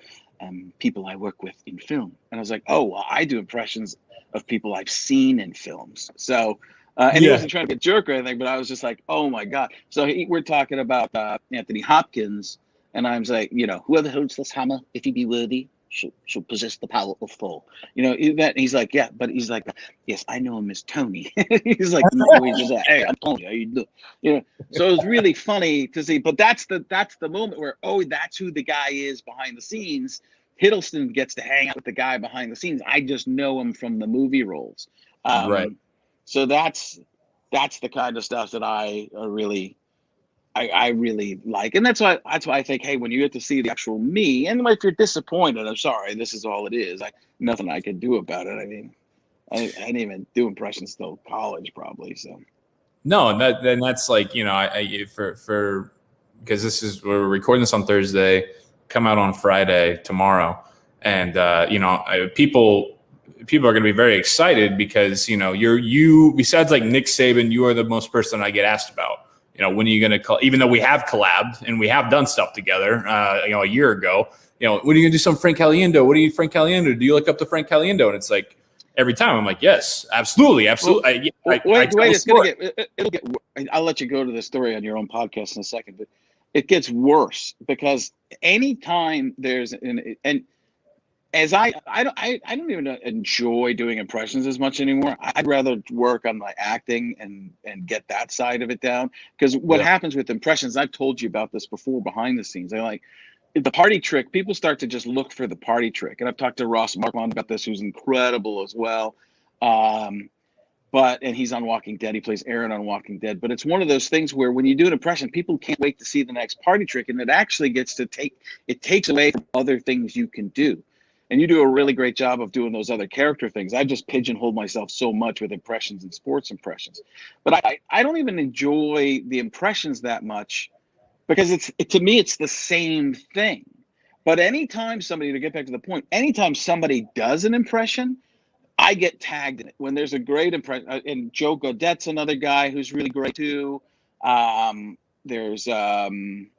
people I work with in film. And I was like, oh, well, I do impressions of people I've seen in films. So, and he wasn't trying to be a jerk or anything, but I was just like, oh my God. So we're talking about Anthony Hopkins, and I'm like, whoever holds this hammer, if he be worthy, shall possess the power of Thor. He's like, yeah, but he's like, yes, I know him as Tony. He's like, no, he's just like, hey, I'm Tony. How you doing? So it was really funny to see. But that's the moment where, oh, that's who the guy is behind the scenes. Hiddleston gets to hang out with the guy behind the scenes. I just know him from the movie roles. Right. So that's the kind of stuff that I really like, and that's why I think, hey, when you get to see the actual me, and if you're disappointed, I'm sorry, this is all it is. Nothing I can do about it. I mean, I didn't even do impressions till college, probably. So no, and that's like, for because we're recording this on Thursday, come out on Friday tomorrow, and people are going to be very excited because you besides like Nick Saban, you are the most person I get asked about. When are you going to even though we have collabed and we have done stuff together, a year ago, when are you going to do some Frank Caliendo? What do you, Frank Caliendo? Do you look up to Frank Caliendo? And it's like, every time I'm like, yes, absolutely. Well, wait, it'll get, I'll let you go to the story on your own podcast in a second, but it gets worse because anytime there's as I don't even enjoy doing impressions as much anymore. I'd rather work on my acting and get that side of it down. Because what happens with impressions, I've told you about this before behind the scenes. I like the party trick. People start to just look for the party trick. And I've talked to Ross Marquand about this, who's incredible as well. And he's on Walking Dead. He plays Aaron on Walking Dead. But it's one of those things where when you do an impression, people can't wait to see the next party trick. And it actually takes away from other things you can do. And you do a really great job of doing those other character things. I just pigeonholed myself so much with impressions and sports impressions. But I don't even enjoy the impressions that much because to me, it's the same thing. But anytime to get back to the point, anytime somebody does an impression, I get tagged in it. When there's a great impression, and Joe Gaudette's another guy who's really great too. There's, I'm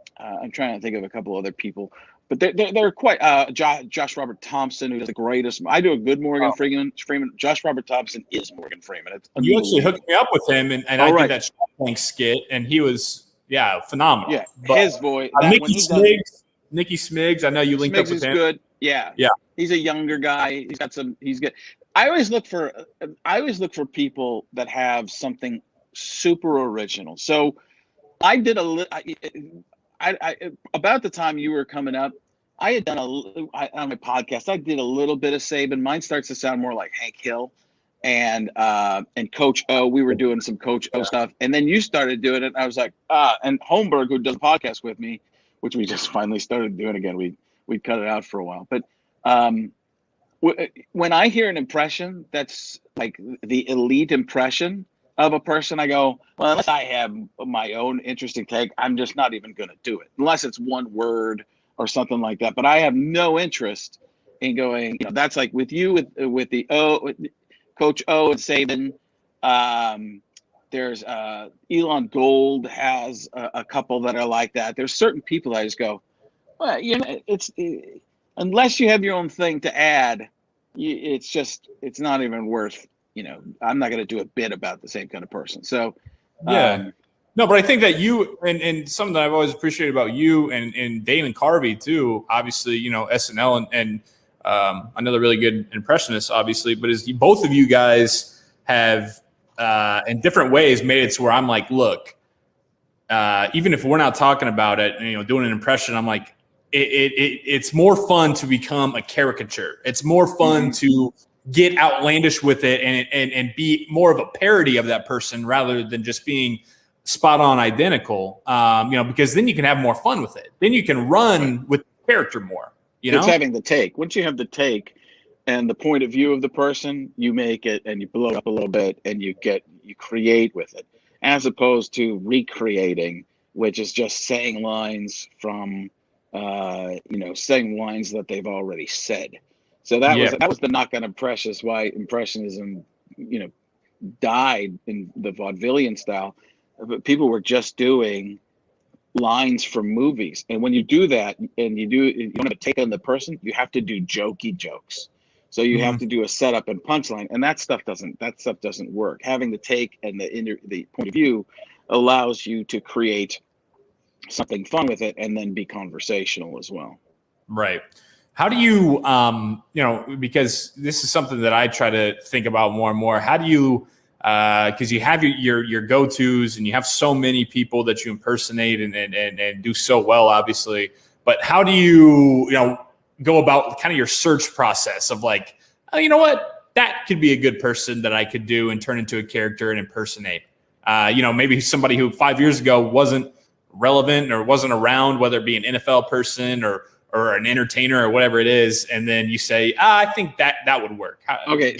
trying to think of a couple other people. But they're quite Josh Robert Thompson, who does the greatest. I do a good Morgan Freeman. Josh Robert Thompson is Morgan Freeman. You actually hooked me up with him, and I did that Shark Tank skit, and he was phenomenal. Yeah, but his voice. Nicky Smiggs. I know you linked up with him. Good. Yeah. He's a younger guy. He's good. I always look for people that have something super original. So I did about the time you were coming up, I had done on my podcast. I did a little bit of Saban. Mine starts to sound more like Hank Hill, and Coach O. We were doing some Coach O stuff, and then you started doing it. And I was like, and Holmberg, who does a podcast with me, which we just finally started doing again. We cut it out for a while, but when I hear an impression that's like the elite impression of a person, I go, well, unless I have my own interesting take, I'm just not even going to do it unless it's one word or something like that. But I have no interest in going, that's like with you, with the Coach O and Saban. There's Elon Gold has a couple that are like that. There's certain people I just go, well, it's unless you have your own thing to add, it's not even worth. I'm not going to do a bit about the same kind of person. So, no, but I think that you and something that I've always appreciated about you and Dane and Carvey too, obviously, SNL and another really good impressionist, obviously. But both of you guys have, in different ways, made it to where I'm like, look, even if we're not talking about it, doing an impression, I'm like, it's more fun to become a caricature. It's more fun to get outlandish with it and be more of a parody of that person rather than just being spot on identical. Because then you can have more fun with it. Then you can run with the character more. It's having the take. Once you have the take and the point of view of the person, you make it and you blow it up a little bit and you create with it, as opposed to recreating, which is just saying lines from saying lines that they've already said. So that was the knock on impressions, why impressionism, died in the vaudevillian style. But people were just doing lines from movies. And when you do that and you want to take on the person, you have to do jokey jokes. So you have to do a setup and punchline, and that stuff doesn't work. Having the take and the point of view allows you to create something fun with it and then be conversational as well. Right. How do you, because this is something that I try to think about more and more. How do you, because you have your go-tos and you have so many people that you impersonate and do so well, obviously. But how do you, go about kind of your search process of like, oh, you know what, that could be a good person that I could do and turn into a character and impersonate. Maybe somebody who 5 years ago wasn't relevant or wasn't around, whether it be an NFL person or an entertainer or whatever it is, and then you say, I think that would work.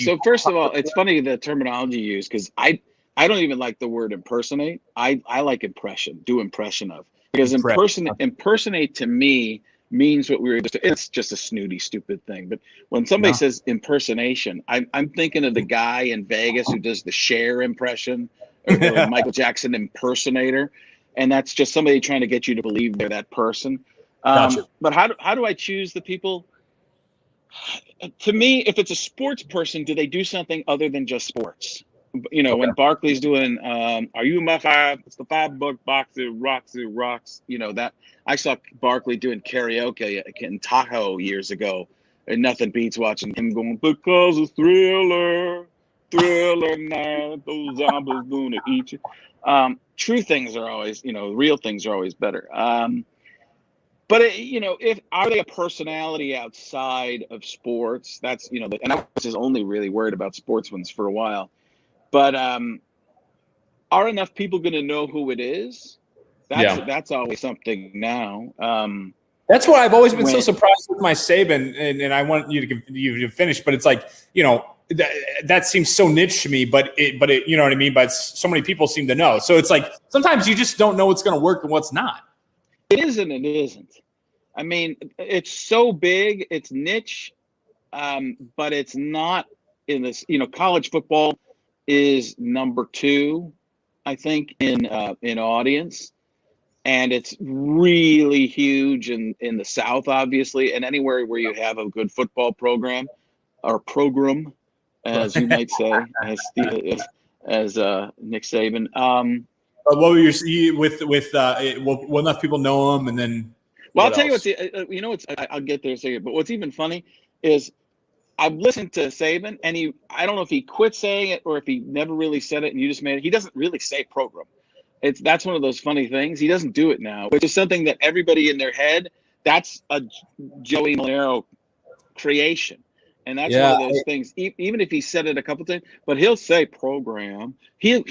So first of all, it's funny the terminology you use, because I don't even like the word impersonate. I like impression, do impression of, because impersonate to me means what we were just, it's just a snooty, stupid thing. But when somebody says impersonation, I'm thinking of the guy in Vegas who does the Cher impression or the Michael Jackson impersonator. And that's just somebody trying to get you to believe they're that person. Gotcha. But how do I choose the people? To me, if it's a sports person, do they do something other than just sports? When Barkley's doing, are you my five? It's the $5 boxer, rocks. That I saw Barkley doing karaoke in Tahoe years ago, and nothing beats watching him going, because it's thriller night, those zombies gonna eat you. True things are always, real things are always better. But if are they a personality outside of sports? That's and I was just only really worried about sports ones for a while. But are enough people going to know who it is? That's always something now. That's why I've always been so surprised with my Saban, and I want you to finish, but it's like that seems so niche to me, but it you know what I mean. But so many people seem to know, so it's like sometimes you just don't know what's going to work and what's not. It is and it isn't. I mean, it's so big, it's niche, but it's not in this. College football is number 2, I think, in audience, and it's really huge in the South, obviously, and anywhere where you have a good football program or program, as you might say, as Nick Saban. But what were you with well, enough people know him, and then. Well, I'll tell you what's I'll get there in a second. But what's even funny is I've listened to Saban, and I don't know if he quit saying it or if he never really said it and you just made it. He doesn't really say program. That's one of those funny things. He doesn't do it now, which is something that everybody in their head, that's a Joey Molinaro creation. And that's one of those things, even if he said it a couple times, but he'll say program. He'll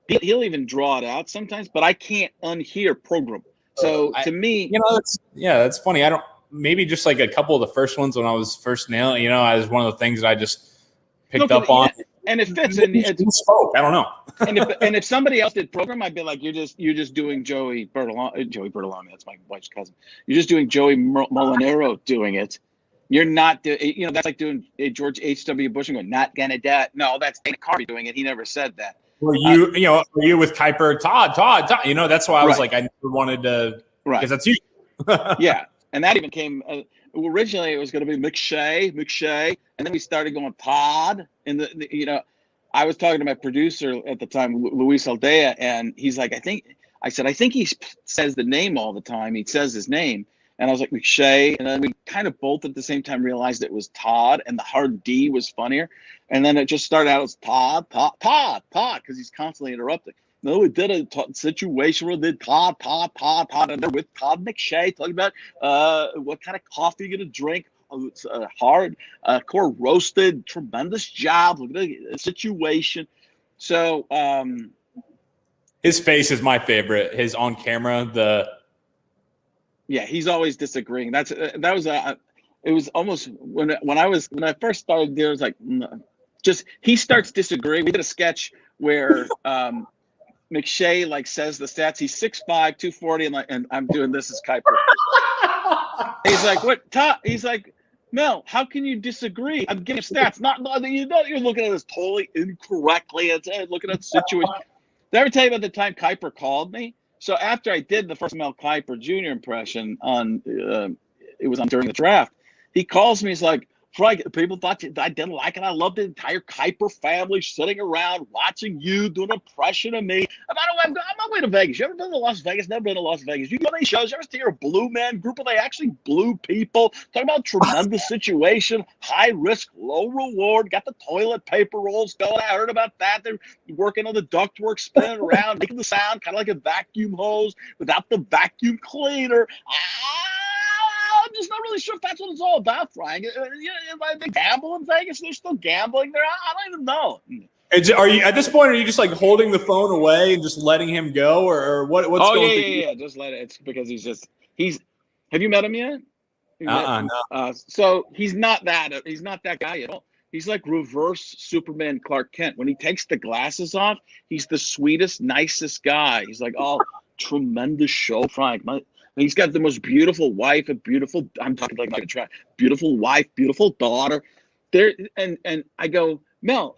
even draw it out sometimes, but I can't unhear program. So to me, that's funny. I don't, maybe just like a couple of the first ones when I was first nailing, as one of the things that I just picked up on. And it fits. And spoke. I don't know. and if somebody else did program, I'd be like, you're just doing Joey Bertolami. That's my wife's cousin. You're just doing Joey Molinaro doing it. You're not, that's like doing George H.W. Bush and going, not gonna do it. No, that's Dana Carvey doing it. He never said that. Were you with Kuiper, Todd? That's why I was like, I never wanted to, because that's you. Yeah, and that even came. Originally, it was going to be McShay, and then we started going Todd. And I was talking to my producer at the time, Luis Aldea, and he's like, I think he says the name all the time. He says his name, And I was like, McShay. And then we kind of both at the same time realized it was Todd, and the hard D was funnier. And then it just started out as Todd, because he's constantly interrupting. No, we did a situation where they did Todd, and they're with Todd McShay talking about what kind of coffee you're going to drink. Oh, it's hard, core roasted, tremendous job. Look at the situation. So his face is my favorite. His on camera, yeah, he's always disagreeing. It was almost when I first started there, it was like just he starts disagreeing. We did a sketch where McShay like says the stats. He's 6'5", 240, and I'm doing this as Kuiper. He's like, what? He's like, Mel, how can you disagree? I'm giving stats. You're looking at this totally incorrectly. It's looking at the situation. Did I ever tell you about the time Kuiper called me? So after I did the first Mel Kiper Jr. impression on, it was on during the draft, he calls me. He's like, Frank, people thought I didn't like it. I loved the entire Kuiper family sitting around watching you do an impression of me. And by the way, I'm on my way to Vegas. You ever been to Las Vegas? Never been to Las Vegas. You go to any shows? You ever see a blue man group? Are they actually blue people? Talking about tremendous situation, high risk, low reward. Got the toilet paper rolls going. I heard about that. They're working on the ductwork, spinning around, making the sound kind of like a vacuum hose without the vacuum cleaner. I'm just not really sure if that's what it's all about, Frank. They gamble in Vegas. They're still gambling there. I don't even know. Are you at this point? Are you just like holding the phone away and just letting him go, or what's going on? Yeah. Just let it. It's because he's. Have you met him yet? No. So he's not that. He's not that guy at all. He's like reverse Superman Clark Kent. When he takes the glasses off, he's the sweetest, nicest guy. He's like, oh, tremendous show, Frank. He's got the most beautiful wife, I'm talking like my track, beautiful wife, beautiful daughter. There and I go, Mel,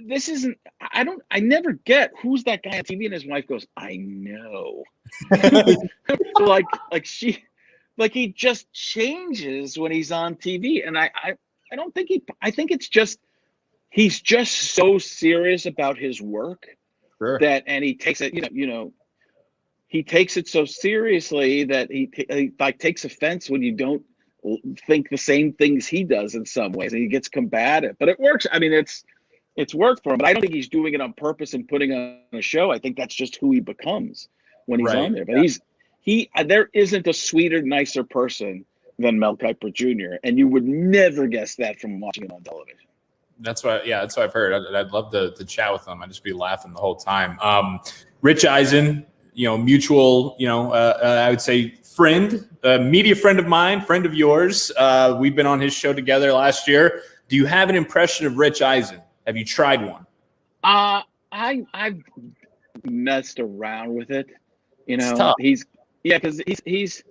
this isn't, I never get who's that guy on TV, and his wife goes, I know. like he just changes when he's on TV. And I don't think I think it's just, he's just so serious about his work. Sure. And he takes it, he takes it so seriously that he like takes offense when you don't think the same things he does in some ways, and he gets combative. But it works. I mean, it's worked for him. But I don't think he's doing it on purpose and putting on a show. I think that's just who he becomes when he's on there. But there isn't a sweeter, nicer person than Mel Kiper Jr., and you would never guess that from watching him on television. That's what I've heard. I'd love to chat with him. I'd just be laughing the whole time. Rich Eisen, mutual, I would say friend, media friend of mine, friend of yours. We've been on his show together last year. Do you have an impression of Rich Eisen? Have you tried one? I've messed around with it. It's tough. Because he's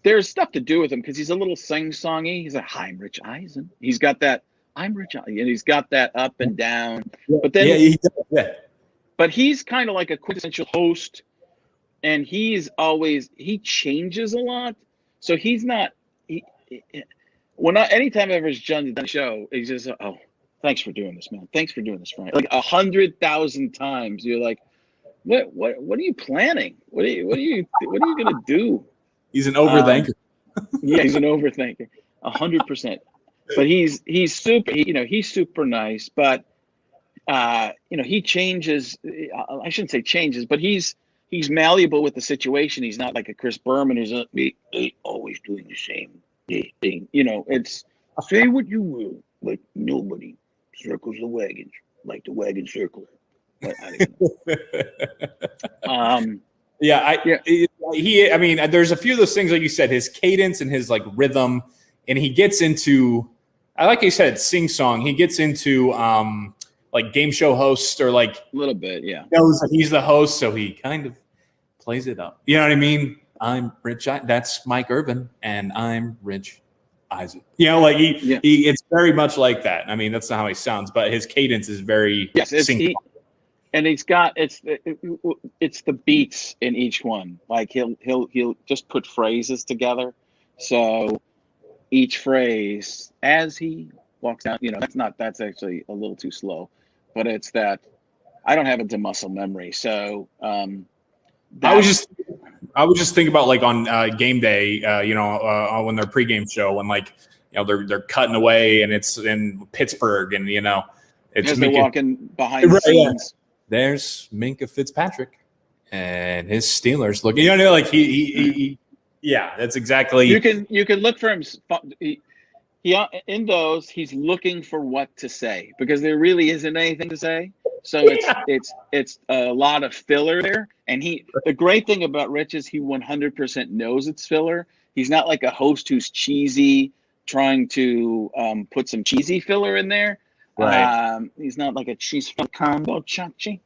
there's stuff to do with him because he's a little sing-songy. He's like, hi, I'm Rich Eisen. He's got that, I'm Rich Eisen, and he's got that up and down. But then, but he's kind of like a quintessential host. And he changes a lot. So he's not, anytime I've ever done a show, he's just, oh, thanks for doing this, man. Thanks for doing this, Frank. Like 100,000 times. You're like, what are you planning? What are you going to do? He's an overthinker. Yeah, he's an overthinker. 100%. But he's super, he's super nice, but he changes. I shouldn't say changes, but he's malleable with the situation. He's not like a Chris Berman who's always doing the same thing. It's say what you will, but nobody circles the wagons like the wagon circler. There's a few of those things, like you said, his cadence and his like rhythm, and he gets into, I like you said, sing song. He gets into like game show host, or like a little bit, yeah. He's the host, so he kind of plays it up. You know what I mean? I'm Rich. That's Mike Irvin, and I'm Rich Eisen. It's very much like that. I mean, that's not how he sounds, but his cadence is very and he's got it's the beats in each one. Like he'll just put phrases together. So each phrase as he walks down, that's actually a little too slow. But it's that I don't have it to muscle memory. So I would just think about like on game day, when their pregame show, when like they're cutting away and it's in Pittsburgh, and it's as they're walking behind the scenes. There's Minka Fitzpatrick and his Steelers looking. Like he yeah, that's exactly. You can look for him. He in those, he's looking for what to say because there really isn't anything to say. So it's a lot of filler there. And the great thing about Rich is he 100% knows it's filler. He's not like a host who's cheesy, trying to put some cheesy filler in there. Right. He's not like a cheese combo chachi.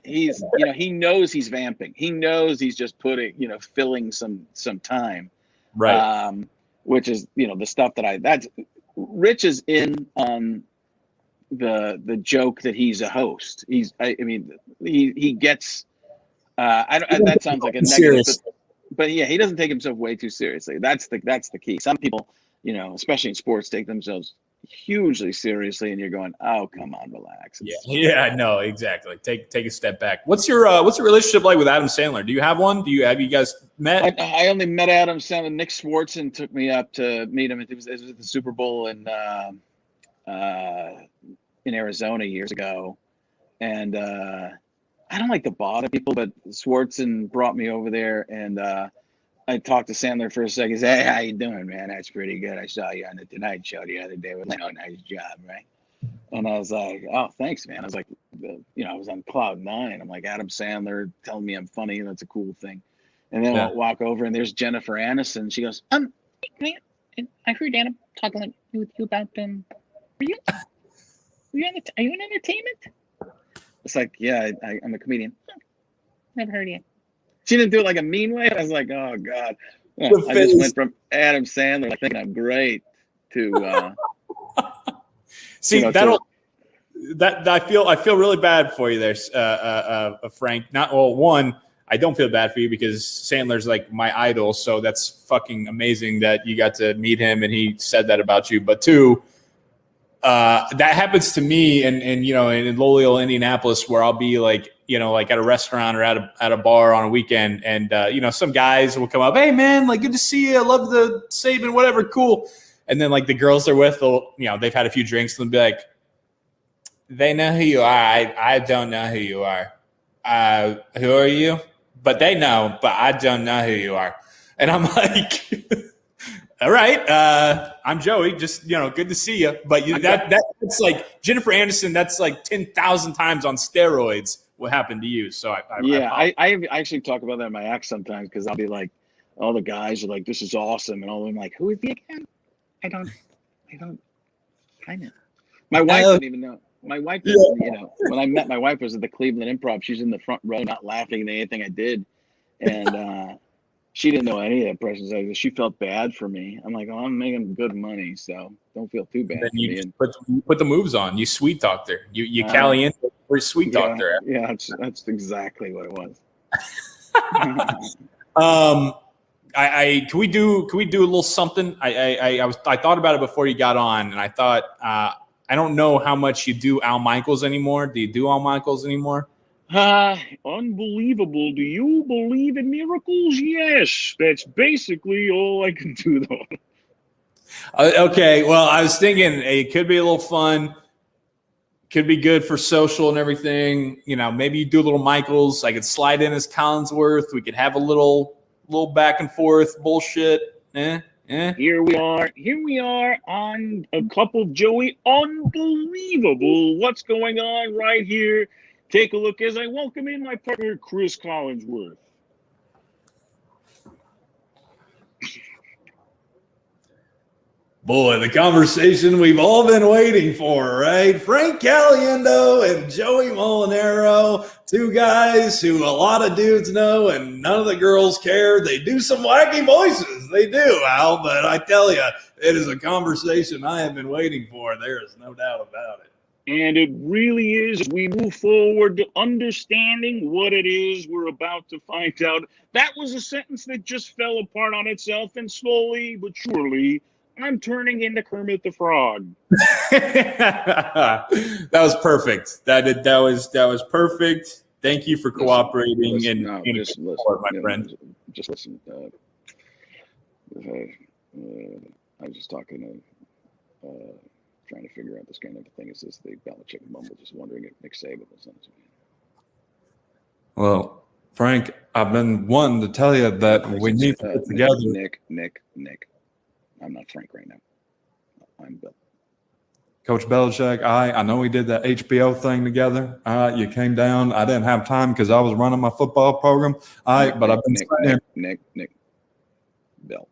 He's he knows he's vamping. He knows he's just filling some time. Right. Which is the stuff that's Rich is in on the joke that he's a host. He gets that sounds like a negative, but yeah, he doesn't take himself way too seriously. That's the key. Some people, especially in sports, take themselves hugely seriously, and you're going, oh, come on, relax. Yeah, no, exactly. Take a step back. What's your relationship like with Adam Sandler? Do you have one? Have you guys met? I only met Adam Sandler. Nick Swartzen took me up to meet him. It was at the Super Bowl in Arizona years ago, and I don't like to bother people, but Swartzen brought me over there, and I talked to Sandler for a second. He said, "Hey, how you doing, man? That's pretty good. I saw you on the Tonight Show the other day. Nice job, right?" And I was like, "Oh, thanks, man." I was like, I was on cloud nine. I'm like, Adam Sandler telling me I'm funny, and that's a cool thing. And then I'll walk over, and there's Jennifer Aniston. She goes, I heard Adam talking with you about are you in entertainment? It's like, yeah, I'm a comedian. Never heard of you. She didn't do it like a mean way. I was like, oh God. I just went from Adam Sandler thinking I'm great to see I feel really bad for you there, Frank. One, I don't feel bad for you because Sandler's like my idol, so that's fucking amazing that you got to meet him and he said that about you. But two, that happens to me in lowly old Indianapolis, where I'll be like at a restaurant or at a bar on a weekend, and some guys will come up, "Hey man, like good to see you. I love the Saban, whatever, cool." And then like the girls they're with, they've had a few drinks and they'll be like, "They know who you are. I don't know who you are. Who are you?" But they know, but I don't know who you are. And I'm like, all right, I'm Joey. Just good to see you. But that's like Jennifer Aniston. That's like 10,000 times on steroids. What happened to you? So I actually talk about that in my act sometimes because I'll be like, all the guys are like, "This is awesome," and all of them like, "Who is he again?" I don't. Kind of. My wife didn't even know. My wife, when I met my wife, was at the Cleveland Improv. She's in the front row, not laughing at anything I did, and she didn't know any of the impressions. She felt bad for me. I'm like, "Oh, I'm making good money, so don't feel too bad." Then you put the moves on. You sweet talked her. You Caliendo or sweet talked her. Yeah, that's exactly what it was. Can we do a little something? I thought about it before you got on, and I thought I don't know how much you do Al Michaels anymore. Do you do Al Michaels anymore? Unbelievable. Do you believe in miracles? Yes. That's basically all I can do, though. Okay. Well, I was thinking it could be a little fun. Could be good for social and everything. Maybe you do a little Michaels. I could slide in as Collinsworth. We could have a little back and forth bullshit. Here we are on a couple, Joey. Unbelievable. What's going on right here? Take a look as I welcome in my partner, Chris Collinsworth. Boy, the conversation we've all been waiting for, right? Frank Caliendo and Joey Molinaro, two guys who a lot of dudes know and none of the girls care. They do some wacky voices. They do, Al, but I tell you, it is a conversation I have been waiting for. There is no doubt about it. And it really is. We move forward to understanding what it is we're about to find out. That was a sentence that just fell apart on itself, and slowly but surely, I'm turning into Kermit the Frog. That was perfect. That was perfect. Thank you for cooperating listen, and no, being a just good listen, sport, my you know, friend. just listen. I was just talking to, trying to figure out this kind of thing. Is this the Belichick mumble? Just wondering if Nick Saban was on his way. Well, Frank, I've been wanting to tell you that we need to get together. Nick. I'm not Frank right now. I'm Bill. Coach Belichick, I know we did that HBO thing together. You came down. I didn't have time because I was running my football program. I've been Nick, Bill.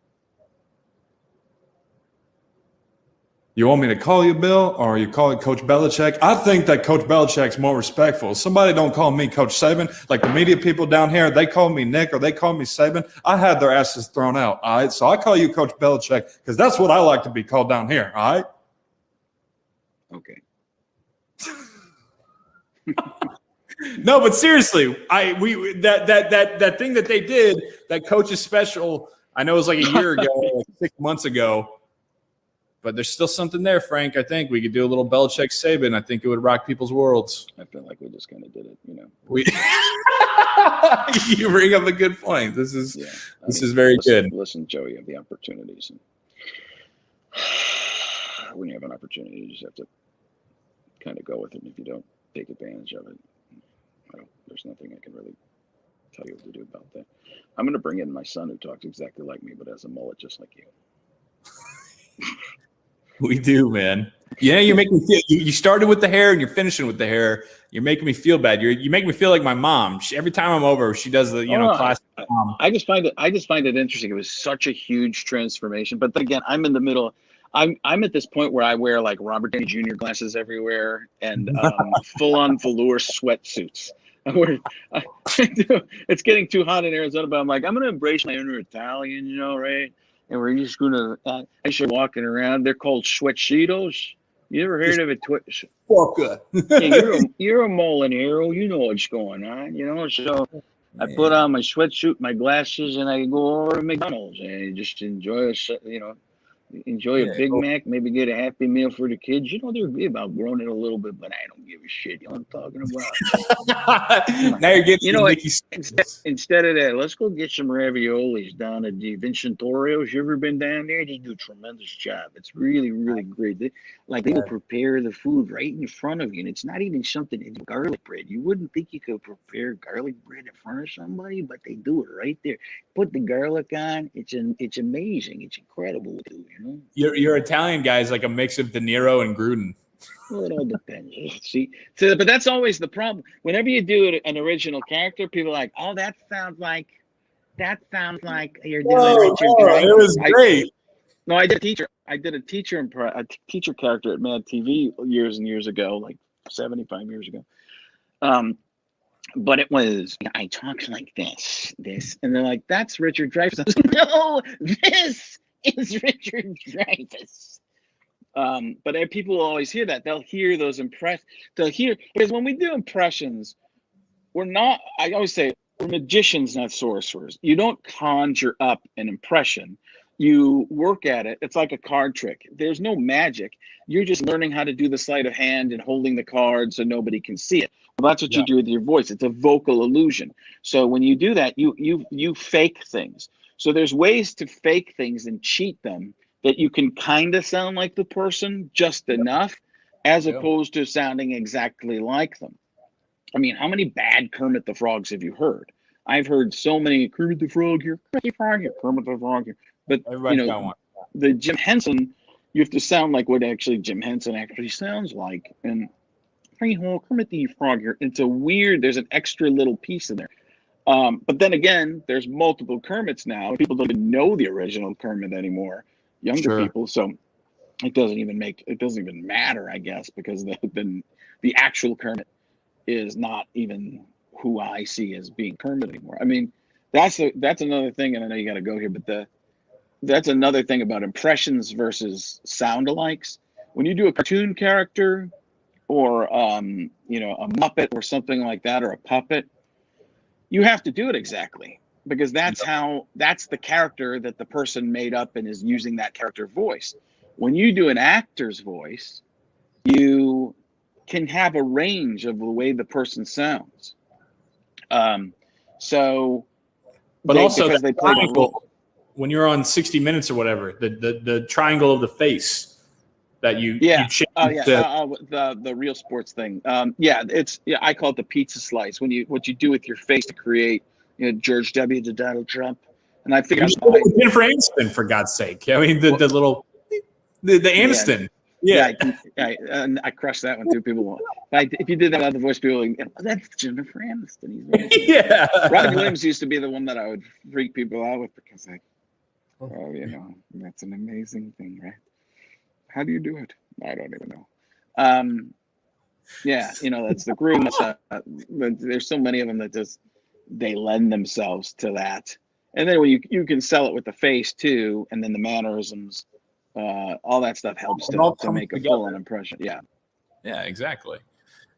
You want me to call you Bill or you call it Coach Belichick? I think that Coach Belichick's more respectful. Somebody don't call me Coach Saban. Like the media people down here, they call me Nick or they call me Saban. I had their asses thrown out. All right. So I call you Coach Belichick because that's what I like to be called down here. All right. Okay. No, but seriously, that thing that they did, that coach's special, I know it was like a year ago, like 6 months ago. But there's still something there, Frank. I think we could do a little Belichick Saban. I think it would rock people's worlds. I feel like we just kind of did it, you know. You bring up a good point. This is very good. Listen, Joey, you have the opportunities. And when you have an opportunity, you just have to kind of go with it. And if you don't take advantage of it, there's nothing I can really tell you what to do about that. I'm going to bring in my son who talks exactly like me, but has a mullet just like you. We do, man. Yeah, you're making me feel. You started with the hair and you're finishing with the hair. You're making me feel bad. You make me feel like my mom. Every time I'm over, she does the classic. I just find it interesting. It was such a huge transformation. But then again, I'm in the middle. I'm at this point where I wear like Robert Downey Jr. glasses everywhere and full-on velour sweatsuits. It's getting too hot in Arizona, but I'm like, I'm gonna embrace my inner Italian, right? And we're just gonna as you're walking around, they're called sweatshitos. You ever heard of it? Yeah, you're a Molinero, you know what's going on, so I put on my sweatsuit, my glasses, and I go over to McDonald's and just enjoy a Big Mac, maybe get a Happy Meal for the kids. They're about growing it a little bit, but I don't give a shit. You know what I'm talking about? Now you're getting instead of that, let's go get some raviolis down at the Vincentorios. You ever been down there? They do a tremendous job. It's really, really great. They will prepare the food right in front of you, and it's not even something. It's garlic bread. You wouldn't think you could prepare garlic bread in front of somebody, but they do it right there. Put the garlic on. It's amazing. It's incredible, dude. Your Italian guy is like a mix of De Niro and Gruden. Well, it all depends. See, but that's always the problem. Whenever you do an original character, people are like, "Oh, that sounds like you're doing Richard Dreyfuss." It was great. No, I did a teacher character at Mad TV years and years ago, like 75 years ago. But it was, I talk like this, and they're like, "That's Richard Dreyfuss." I was like, no, this is Richard Dreyfuss. But people always hear that. They'll hear those because when we do impressions, I always say, we're magicians, not sorcerers. You don't conjure up an impression. You work at it. It's like a card trick. There's no magic. You're just learning how to do the sleight of hand and holding the card so nobody can see it. Well, that's what you do with your voice. It's a vocal illusion. So when you do that, you fake things. So there's ways to fake things and cheat them that you can kind of sound like the person just enough, as opposed to sounding exactly like them. I mean, how many bad Kermit the Frogs have you heard? I've heard so many Kermit the Frog here, Kermit the Frog here, Kermit the Frog here. But the Jim Henson, you have to sound like what actually Jim Henson actually sounds like. And Kermit the Frog here. It's there's an extra little piece in there. But then again, there's multiple Kermits now. People don't even know the original Kermit anymore. Younger people, so it doesn't even matter, I guess, because the actual Kermit is not even who I see as being Kermit anymore. I mean, that's another thing, and I know you got to go here, but that's another thing about impressions versus sound-alikes. When you do a cartoon character or a Muppet or something like that, or a puppet, you have to do it exactly, because that's the character that the person made up and is using that character voice. When you do an actor's voice, you can have a range of the way the person sounds. So, But also because the they play the triangle, when you're on 60 Minutes or whatever, the triangle of the face that you change the Real Sports thing. I call it the pizza slice. What you do with your face to create, George W. to Donald Trump, and I figured out Jennifer Aniston, for God's sake. I mean, the little Aniston. Yeah. And I crushed that one too. People won't. If you did that without the voice, people would, that's Jennifer Aniston. Yeah. Robin Williams used to be the one that I would freak people out with because that's an amazing thing, right? How do you do it? I don't even know. That's the groom. There's so many of them that they lend themselves to that. And then when you can sell it with the face too, and then the mannerisms, all that stuff helps to make a full impression. Yeah. Yeah, exactly.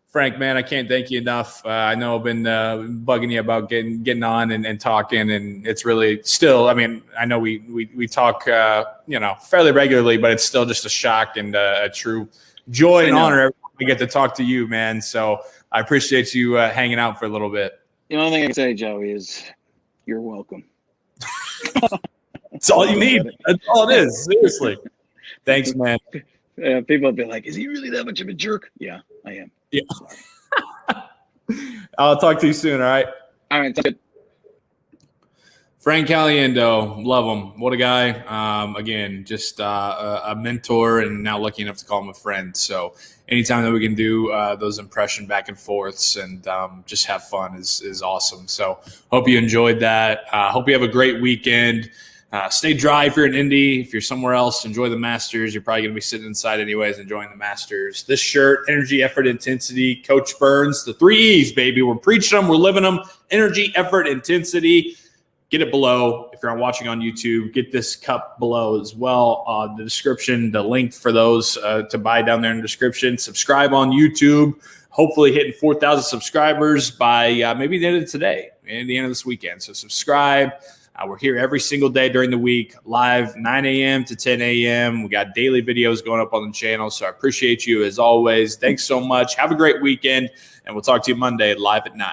Frank, man, I can't thank you enough. I know I've been bugging you about getting on and talking, and it's really still. I mean, I know we talk, fairly regularly, but it's still just a shock and a true joy and honor every time we get to talk to you, man. So I appreciate you hanging out for a little bit. The only thing I can say, Joey, is you're welcome. That's all you need. That's all it is. Seriously. Thanks, man. People will be like, "Is he really that much of a jerk?" Yeah, I am. Yeah. I'll talk to you soon. All right. All right. Good. Frank Caliendo, love him. What a guy. Again, just a mentor, and now lucky enough to call him a friend. So anytime that we can do those impression back and forths and just have fun is awesome. So hope you enjoyed that. Hope you have a great weekend. Stay dry if you're in Indy. If you're somewhere else, enjoy the Masters. You're probably going to be sitting inside anyways, enjoying the Masters. This shirt, energy, effort, intensity, Coach Burns, the 3 E's, baby. We're preaching them. We're living them. Energy, effort, intensity. Get it below. If you're watching on YouTube, get this cup below as well. The description, the link for those to buy down there in the description. Subscribe on YouTube. Hopefully hitting 4,000 subscribers by maybe the end of today, and the end of this weekend. So subscribe. We're here every single day during the week, live 9 a.m. to 10 a.m. We got daily videos going up on the channel. So I appreciate you as always. Thanks so much. Have a great weekend, and we'll talk to you Monday live at 9.